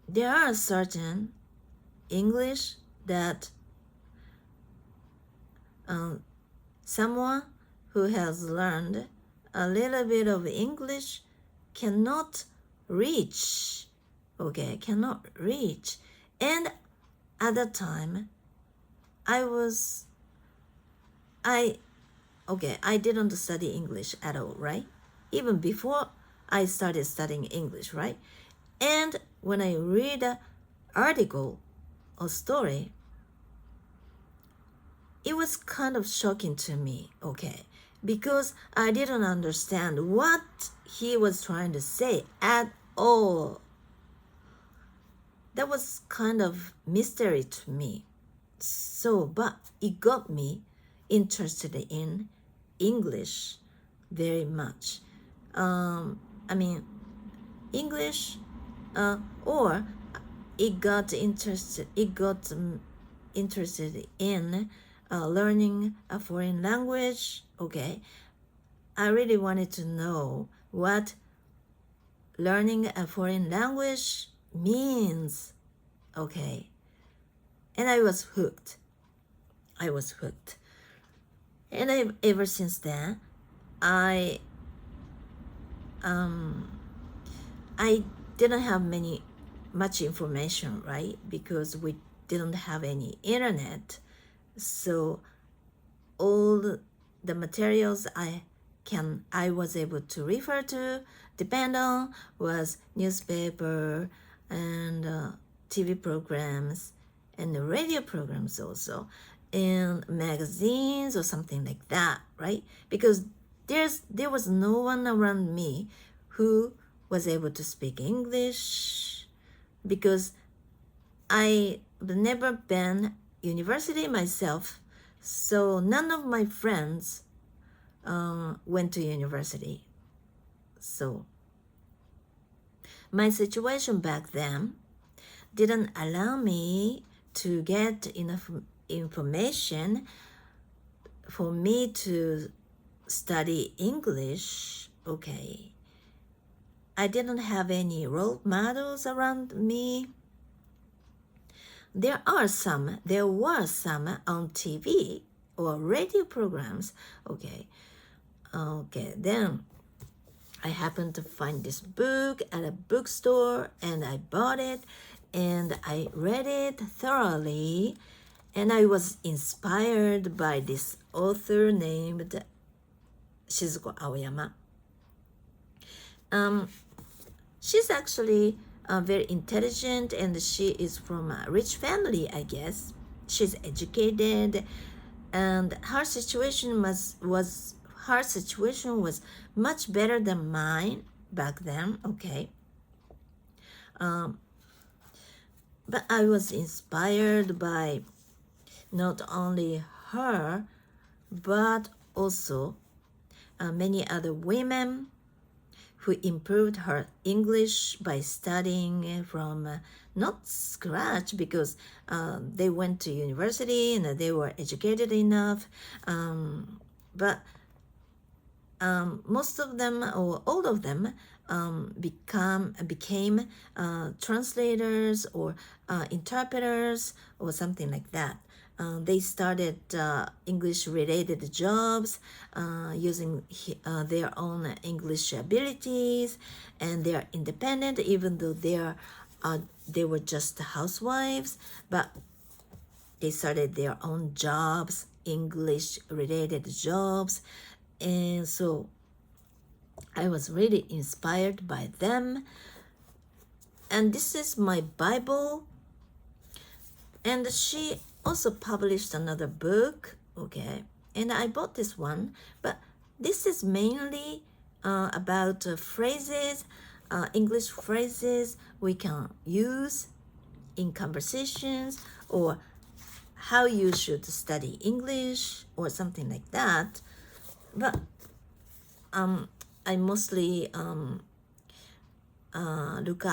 there are certain English that someone who has learned a little bit of English cannot reach, okay, cannot reach. And at that time, I didn't study English at all, right? Even before I started studying English, right? And when I read an article or story, it was kind of shocking to me, okay? Because I didn't understand what he was trying to say at all. That was kind of mystery to me. So, but it got me interested in English very much. I mean, English, or it got interested in learning a foreign language, okay. I really wanted to know what learning a foreign language means. Okay. And I was hooked. I was hooked. And ever since then, I I didn't have much information, right? Because we didn't have any internet. So all the materials I was able to refer to, depend on, was newspaper and TV programs and the radio programs also, and magazines or something like that, right? Because there was no one around me who was able to speak English, because I've never been university myself, so none of my friends went to university. So my situation back then didn't allow me to get enough information for me to study English. Okay. I didn't have any role models around me. There were some on TV or radio programs. Okay. Then I happened to find this book at a bookstore and I bought it and I read it thoroughly, and I was inspired by this author named Shizuko Aoyama. She's actually very intelligent, and she is from a rich family, I guess. She's educated, and her situation was much better than mine back then. Okay. But I was inspired by not only her, but also many other women who improved her English by studying from not scratch, because they went to university and they were educated enough, but most of them or all of them became translators or interpreters or something like that. They started English-related jobs using their own English abilities, and they are independent, even though they were just housewives, but they started their own jobs, English-related jobs, and so I was really inspired by them. And this is my Bible. And she also published another book, okay, and I bought this one, but this is mainly about phrases, English phrases we can use in conversations, or how you should study English or something like that. But I mostly look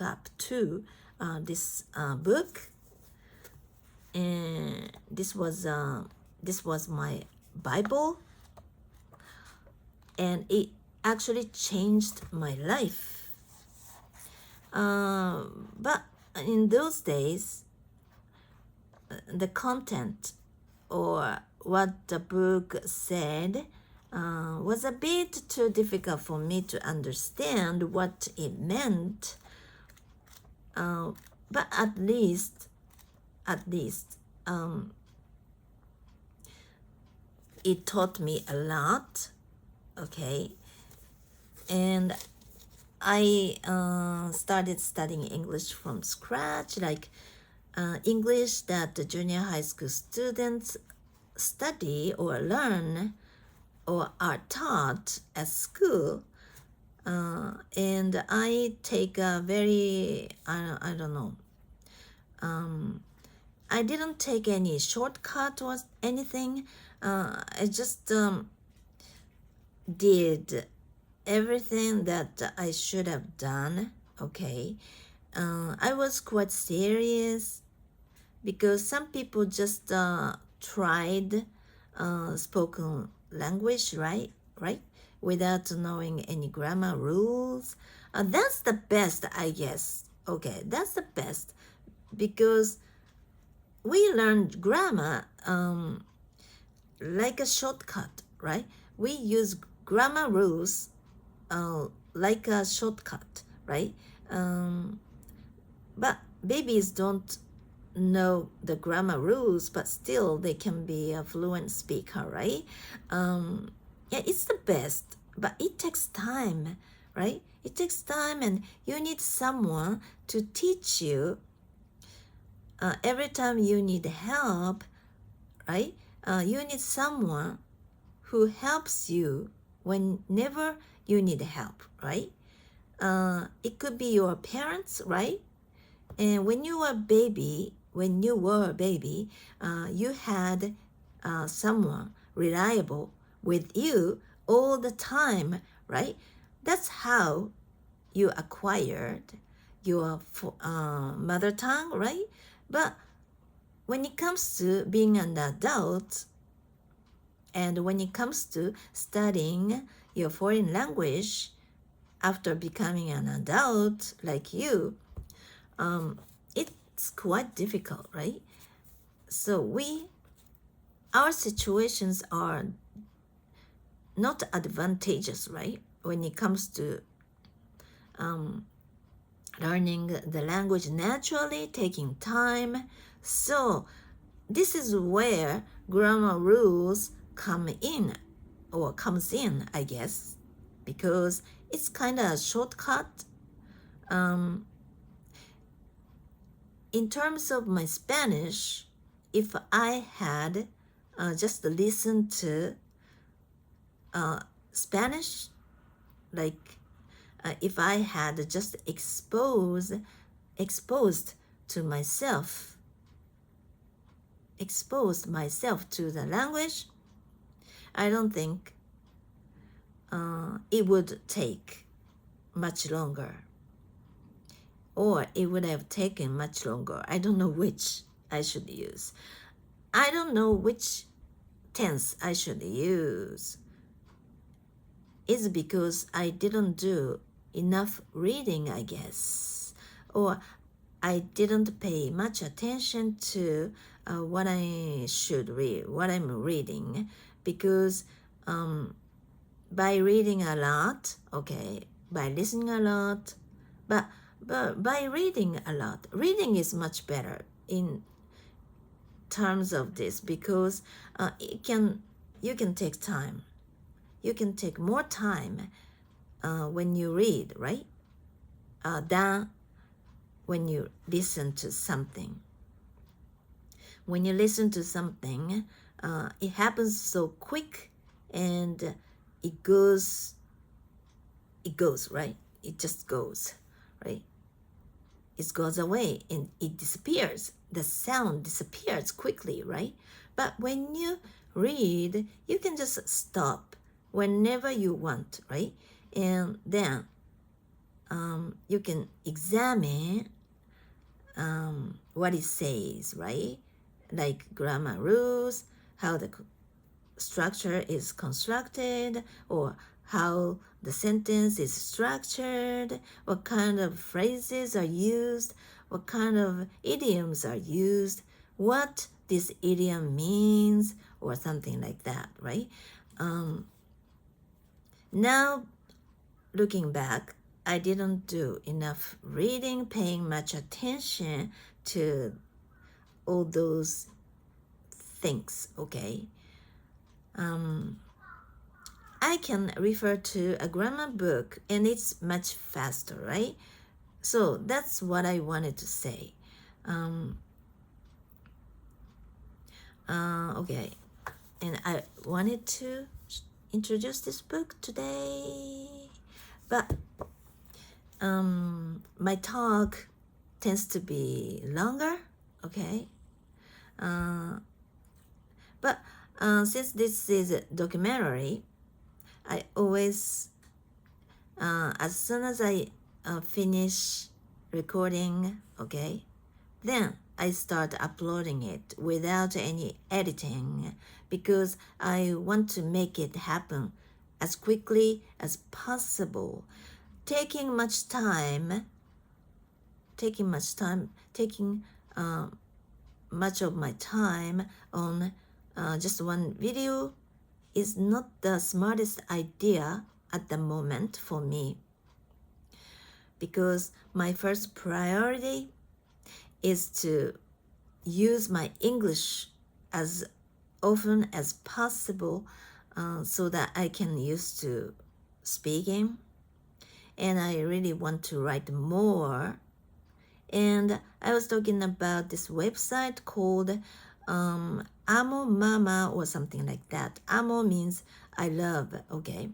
up to this book, and this was my Bible, and it actually changed my life. But in those days, the content or what the book said was a bit too difficult for me to understand what it meant. But at least, it taught me a lot, okay? And I started studying English from scratch, like English that the junior high school students study or learn or are taught at school. And I take a very, I don't know, I didn't take any shortcut or anything. I just did everything that I should have done, okay? I was quite serious, because some people just tried spoken language, right? without knowing any grammar rules. That's the best, I guess. Okay, that's the best because we learn grammar like a shortcut, right? We use grammar rules like a shortcut, right? But babies don't know the grammar rules, but still they can be a fluent speaker, right? Yeah, it's the best, but it takes time, right? It takes time, and you need someone to teach you every time you need help, right? You need someone who helps you whenever you need help, right? It could be your parents, right? And when you were a baby, you had someone reliable with you all the time, right? That's how you acquired your mother tongue, right? But when it comes to being an adult, and when it comes to studying your foreign language after becoming an adult like you, it's quite difficult, right? So our situations are not advantageous, right? When it comes to learning the language naturally, taking time. So this is where grammar rules comes in, I guess, because it's kind of a shortcut. In terms of my Spanish, if I had just listened to Spanish, like if I had just exposed myself to the language, I don't think it would take much longer, or it would have taken much longer. I don't know which I should use. I don't know which tense I should use. It's because I didn't do enough reading, I guess, or I didn't pay much attention to what I should read, what I'm reading, because by reading a lot, okay, by listening a lot, but by reading a lot, reading is much better in terms of this because you can take time. You can take more time when you read, right? Than when you listen to something. When you listen to something, it happens so quick, and it goes, right? It just goes, right? It goes away and it disappears. The sound disappears quickly, right? But when you read, you can just stop whenever you want, right? And then you can examine what it says, right? Like grammar rules, how the structure is constructed, or how the sentence is structured, what kind of phrases are used, what kind of idioms are used, what this idiom means, or something like that, right? Now, looking back, I didn't do enough reading, paying much attention to all those things, okay? I can refer to a grammar book and it's much faster, right? So that's what I wanted to say. Okay, and I wanted to introduce this book today, but my talk tends to be longer, okay? But since this is a documentary, I always, as soon as I finish recording, okay, then I start uploading it without any editing because I want to make it happen as quickly as possible, taking much of my time on just one video is not the smartest idea at the moment for me, because my first priority is to use my English as often as possible, so that I can use to speaking, and I really want to write more. And I was talking about this website called Amo Mama or something like that. Amo means I love, okay,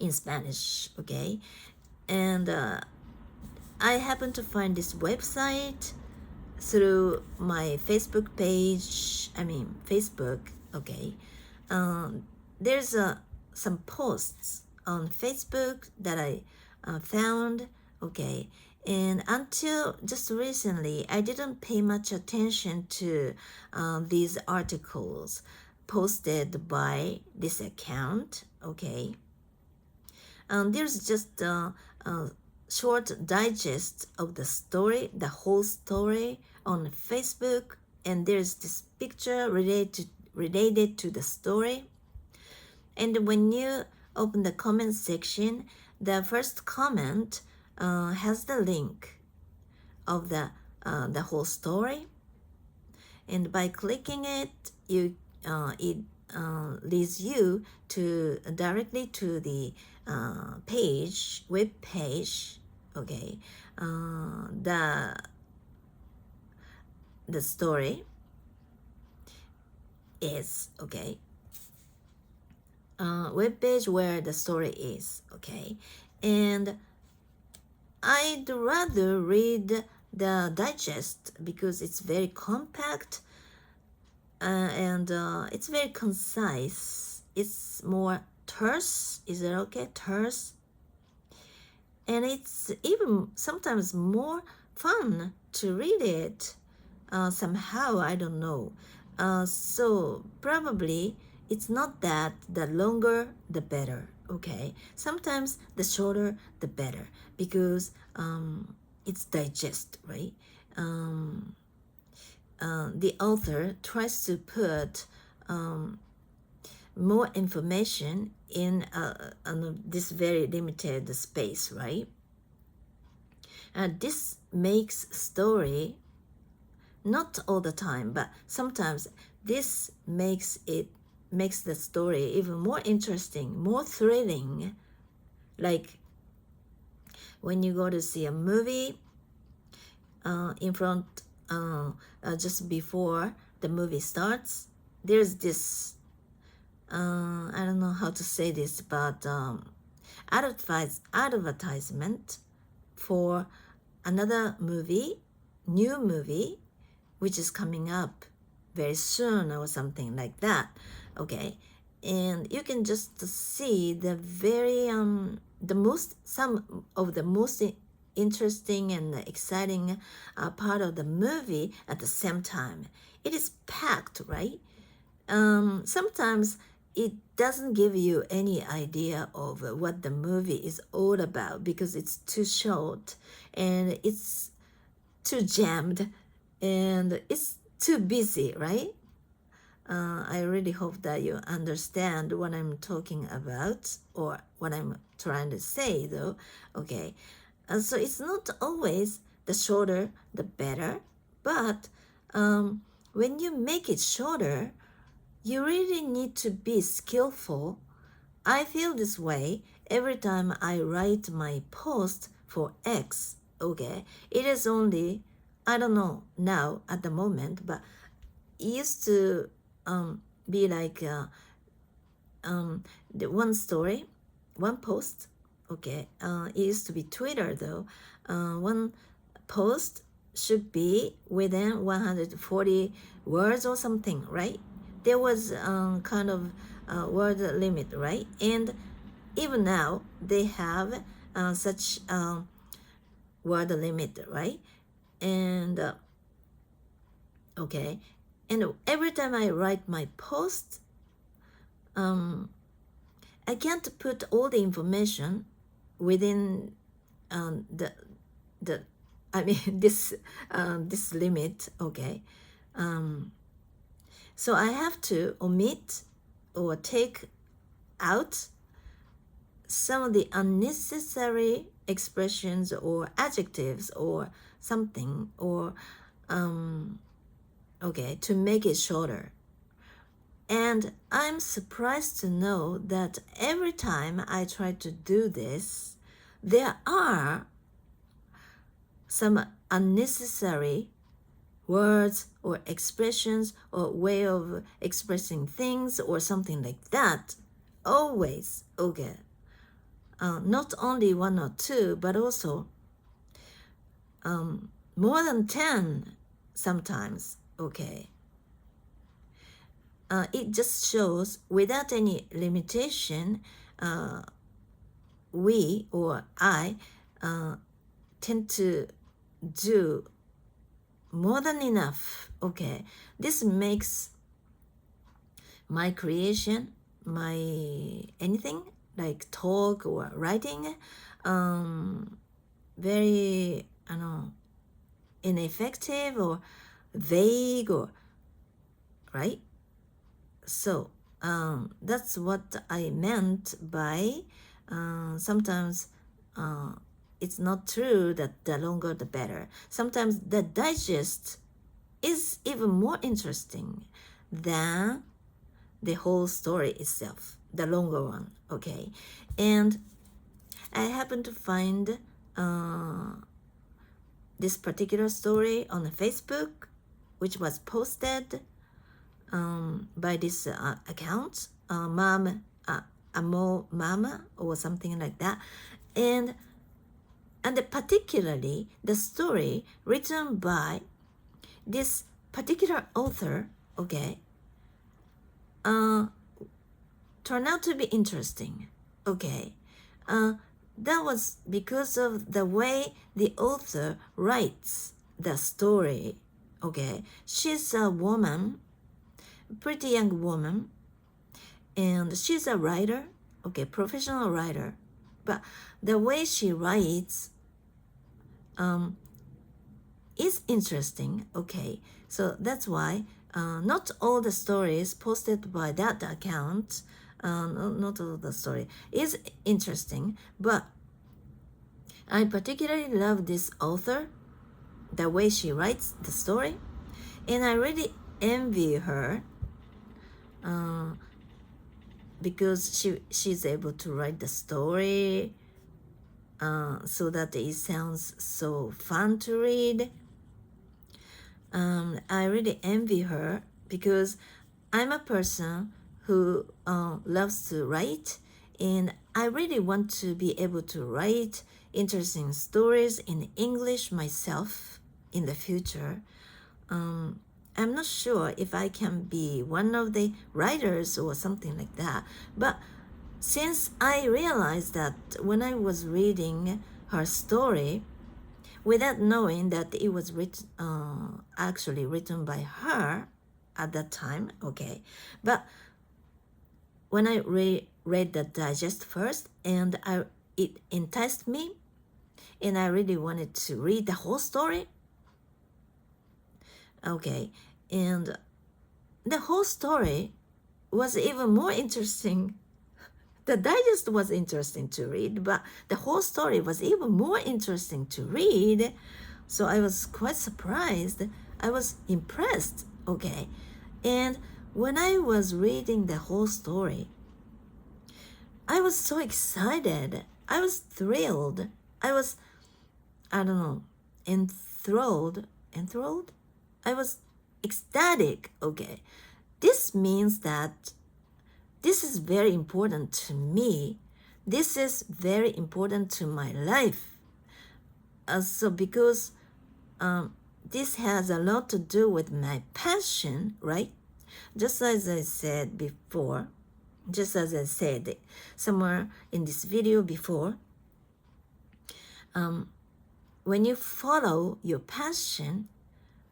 in Spanish, okay. And I happened to find this website through my Facebook page. Facebook, okay. There's some posts on Facebook that I found, okay. And until just recently, I didn't pay much attention to these articles posted by this account, okay. There's just a short digest of the story, the whole story on Facebook, and there's this picture related to the story. And when you open the comment section, the first comment has the link of the whole story, and by clicking it, it leads you to directly to the web page, okay. The story is, okay, web page where the story is, okay. And I'd rather read the digest because it's very compact, and it's very concise. It's more terse. Is it okay? Terse. And it's even sometimes more fun to read it. Somehow, I don't know. So probably it's not that the longer the better, okay. Sometimes the shorter the better, because it's digest, right. The author tries to put more information in this very limited space, right. This makes story, not all the time, but sometimes this makes the story even more interesting, more thrilling. Like when you go to see a movie, in front, just before the movie starts, there's this, I don't know how to say this, but advertisement for another movie, new movie, which is coming up very soon or something like that, okay. And you can just see the very some of the most interesting and exciting part of the movie at the same time. It is packed, right. Sometimes it doesn't give you any idea of what the movie is all about because it's too short and it's too jammed and it's too busy, right? I really hope that you understand what I'm talking about or what I'm trying to say, though, okay? So it's not always the shorter, the better, but when you make it shorter, you really need to be skillful. I feel this way every time I write my post for X, okay? It is only, I don't know now at the moment, but it used to be like the one story, one post, okay? It used to be Twitter though. One post should be within 140 words or something, right? There was kind of word limit, right? And even now they have such word limit, right? And okay, and every time I write my post, I can't put all the information within the I mean this limit, okay. So I have to omit or take out some of the unnecessary expressions or adjectives or something, or okay, to make it shorter. And I'm surprised to know that every time I try to do this, there are some unnecessary words or expressions or way of expressing things or something like that. Always, okay. Not only one or two, but also more than 10 sometimes, okay. It just shows without any limitation, we or I tend to do more than enough, okay. This makes my creation, my anything like talk or writing, very, I don't know, ineffective or vague, or right. So that's what I meant by sometimes it's not true that the longer the better. Sometimes the digest is even more interesting than the whole story itself, the longer one, okay. And I happened to find this particular story on Facebook, which was posted by this account, Amo Mama or something like that, and particularly the story written by this particular author, okay, turned out to be interesting, okay. That was because of the way the author writes the story, okay. She's a woman, pretty young woman, and she's a writer, okay, professional writer, but the way she writes is interesting, okay. So that's why not all the stories posted by that account, not all the story is interesting, but I particularly love this author, the way she writes the story, and I really envy her because she's able to write the story so that it sounds so fun to read. I really envy her because I'm a person who loves to write, and I really want to be able to write interesting stories in English myself in the future. I'm not sure if I can be one of the writers or something like that, but since I realized that when I was reading her story, without knowing that it was actually written by her at that time, okay, but when I read the digest first, and it enticed me, and I really wanted to read the whole story, okay, and the whole story was even more interesting. The digest was interesting to read, but the whole story was even more interesting to read. So I was quite surprised. I was impressed, okay. And when I was reading the whole story, I was so excited. I was thrilled. I was, I don't know, enthralled. I was ecstatic, okay. This means that this is very important to me. This is very important to my life. So because this has a lot to do with my passion, right? Just as I said before, just as I said somewhere in this video before, when you follow your passion,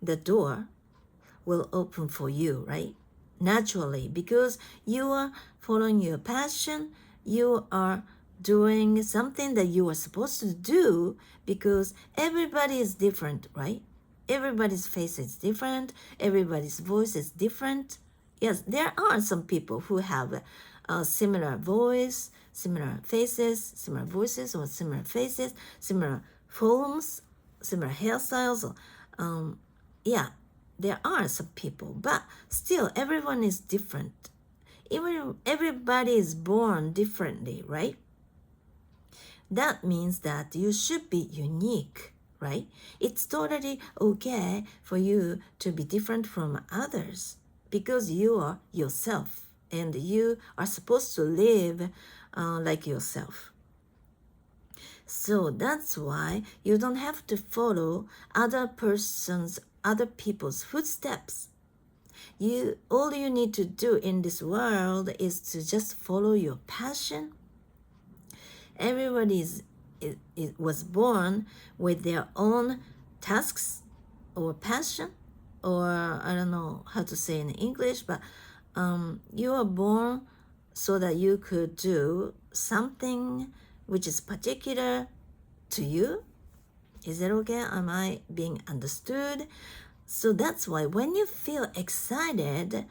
the door will open for you, right? Naturally, because you are following your passion, you are doing something that you are supposed to do because everybody is different, right? Everybody's face is different, everybody's voice is different. Yes, there are some people who have a similar voice, similar faces, similar voices, or similar faces, similar forms, similar hairstyles. Yeah, there are some people, but still everyone is different. Even everybody is born differently, right? That means that you should be unique, right? It's totally okay for you to be different from others because you are yourself and you are supposed to live like yourself. So that's why you don't have to follow other people's footsteps. All you need to do in this world is to just follow your passion. Everybody was born with their own tasks or passion, or I don't know how to say in English, but you are born so that you could do something which is particular to you. Is that okay? Am I being understood? So that's why when you feel excited,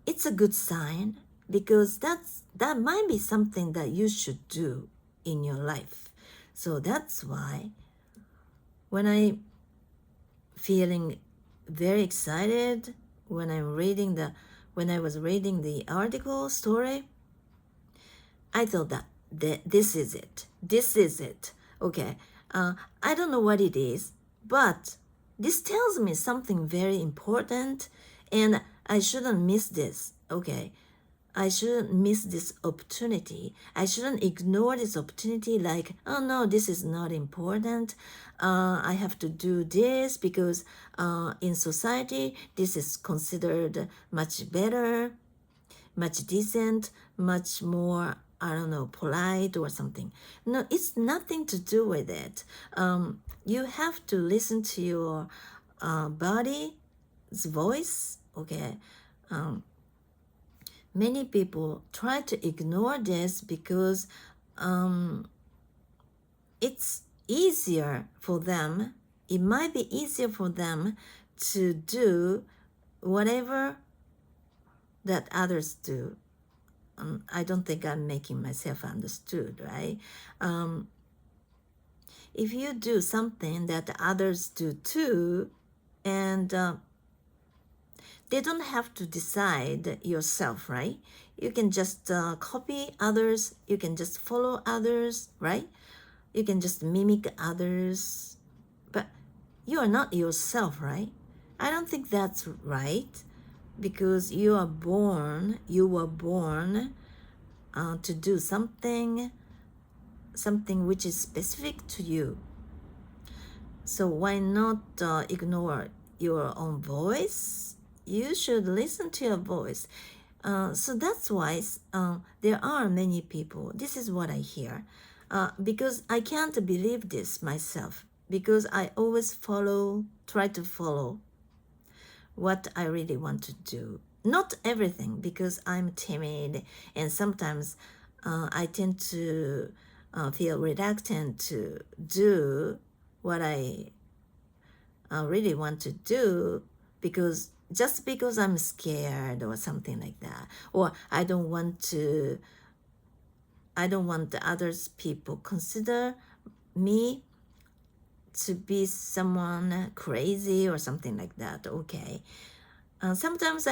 it's a good sign because that might be something that you should do in your life. So that's why when I feeling very excited when I was reading the article story, I thought that this is it. This is it. Okay. I don't know what it is, but this tells me something very important and I shouldn't miss this. Okay. I shouldn't miss this opportunity. I shouldn't ignore this opportunity like, oh no, this is not important. I have to do this because in society, this is considered much better, much decent, much more, I don't know, polite or something. No, it's nothing to do with it. You have to listen to your body's voice, okay? Many people try to ignore this because it's easier for them. It might be easier for them to do whatever that others do. I don't think I'm making myself understood, right? If you do something that others do too, and they don't have to decide yourself, right? You can just copy others, you can just follow others, right? You can just mimic others, but you are not yourself, right? I don't think that's right because you were born to do something which is specific to you. So why not ignore your own voice? You should listen to your voice. So that's why there are many people. This is what I hear. Because I can't believe this myself. Because I always try to follow what I really want to do. Not everything, because I'm timid and sometimes I tend to feel reluctant to do what I really want to do because I'm scared or something like that, or I don't want the others people consider me to be someone crazy or something like that. Okay, sometimes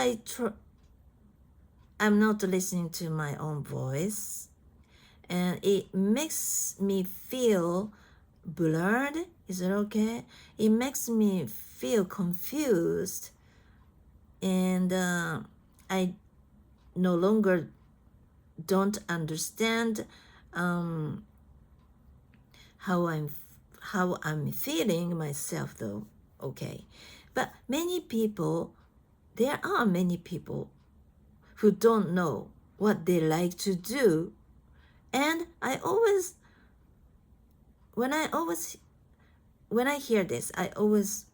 I'm not listening to my own voice, and it makes me feel blurred. Is it okay? It makes me feel confused, and I no longer don't understand how I'm feeling myself though. Okay, but there are many people who don't know what they like to do, and when I hear this, I always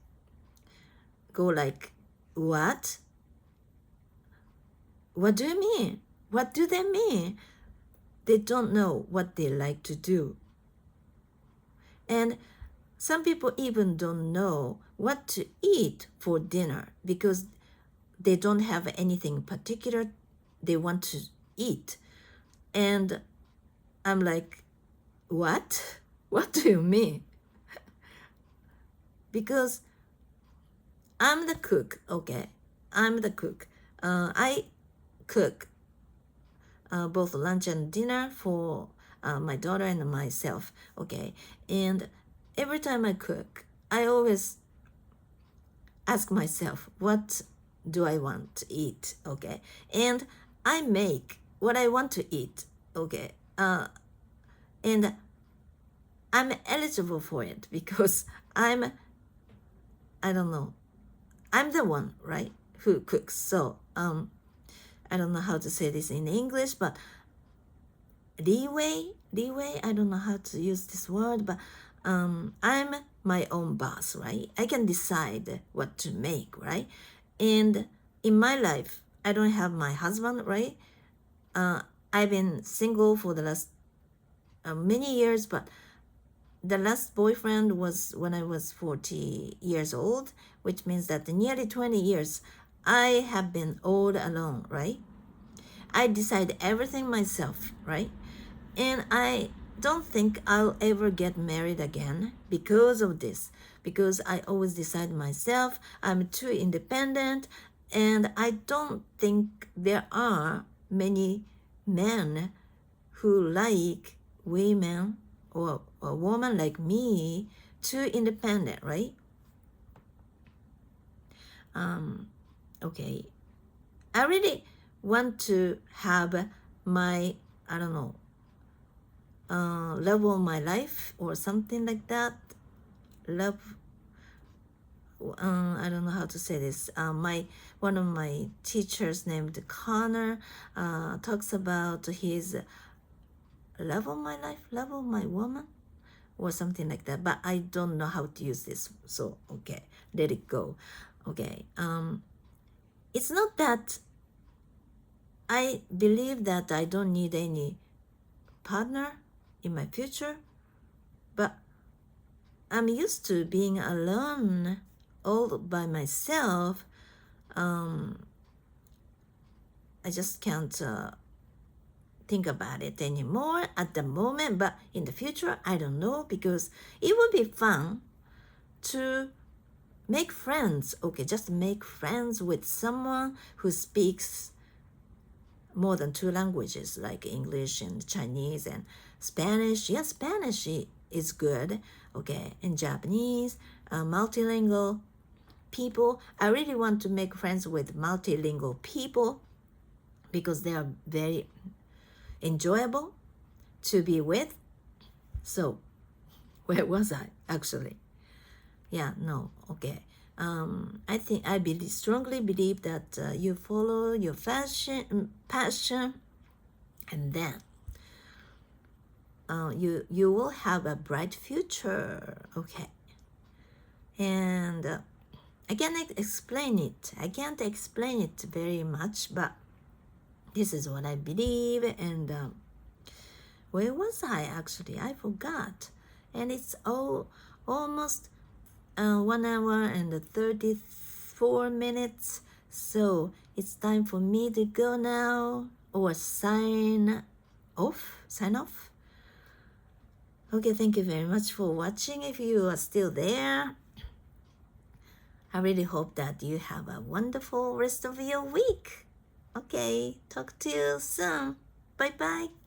go like, what? What do you mean? What do they mean? they don't know what they like to do. And some people even don't know what to eat for dinner because they don't have anything particular they want to eat. And I'm like, what? What do you mean? Because I'm the cook, okay? I'm the cook. I cook both lunch and dinner for my daughter and myself, okay? And every time I cook, I always ask myself, what do I want to eat, okay? And I make what I want to eat, okay? And I'm eligible for it because I don't know, I'm the one, right, who cooks. So I don't know how to say this in English, but leeway, I don't know how to use this word, but I'm my own boss, right? I can decide what to make, right? And in my life, I don't have my husband, right? I've been single for the last many years, but the last boyfriend was when I was 40 years old, which means that nearly 20 years I have been all alone, right? I decide everything myself, right? And I don't think I'll ever get married again because of this, because I always decide myself. I'm too independent, and I don't think there are many men who like women or a woman like me too independent, right? Okay. I really want to have my, I don't know, love of my life or something like that. Love, I don't know how to say this. One of my teachers named Connor talks about his love of my life, love of my woman, or something like that. But I don't know how to use this. So okay, let it go. Okay. It's not that I believe that I don't need any partner in my future, but I'm used to being alone all by myself. I just can't think about it anymore at the moment, but in the future, I don't know, because it would be fun to make friends. Okay, just make friends with someone who speaks more than two languages, like English and Chinese and Spanish. Yes, Spanish is good. Okay, and Japanese, multilingual people. I really want to make friends with multilingual people because they are very enjoyable to be with. So, where was I actually? Yeah, no, okay. I think I strongly believe that you follow your passion, and then you will have a bright future. Okay, and I can't explain it. I can't explain it very much, but this is what I believe. And where was I actually? I forgot. And it's almost 1 hour and 34 minutes. So it's time for me to go now, or sign off. Okay, thank you very much for watching. If you are still there, I really hope that you have a wonderful rest of your week. Okay, talk to you soon. Bye bye.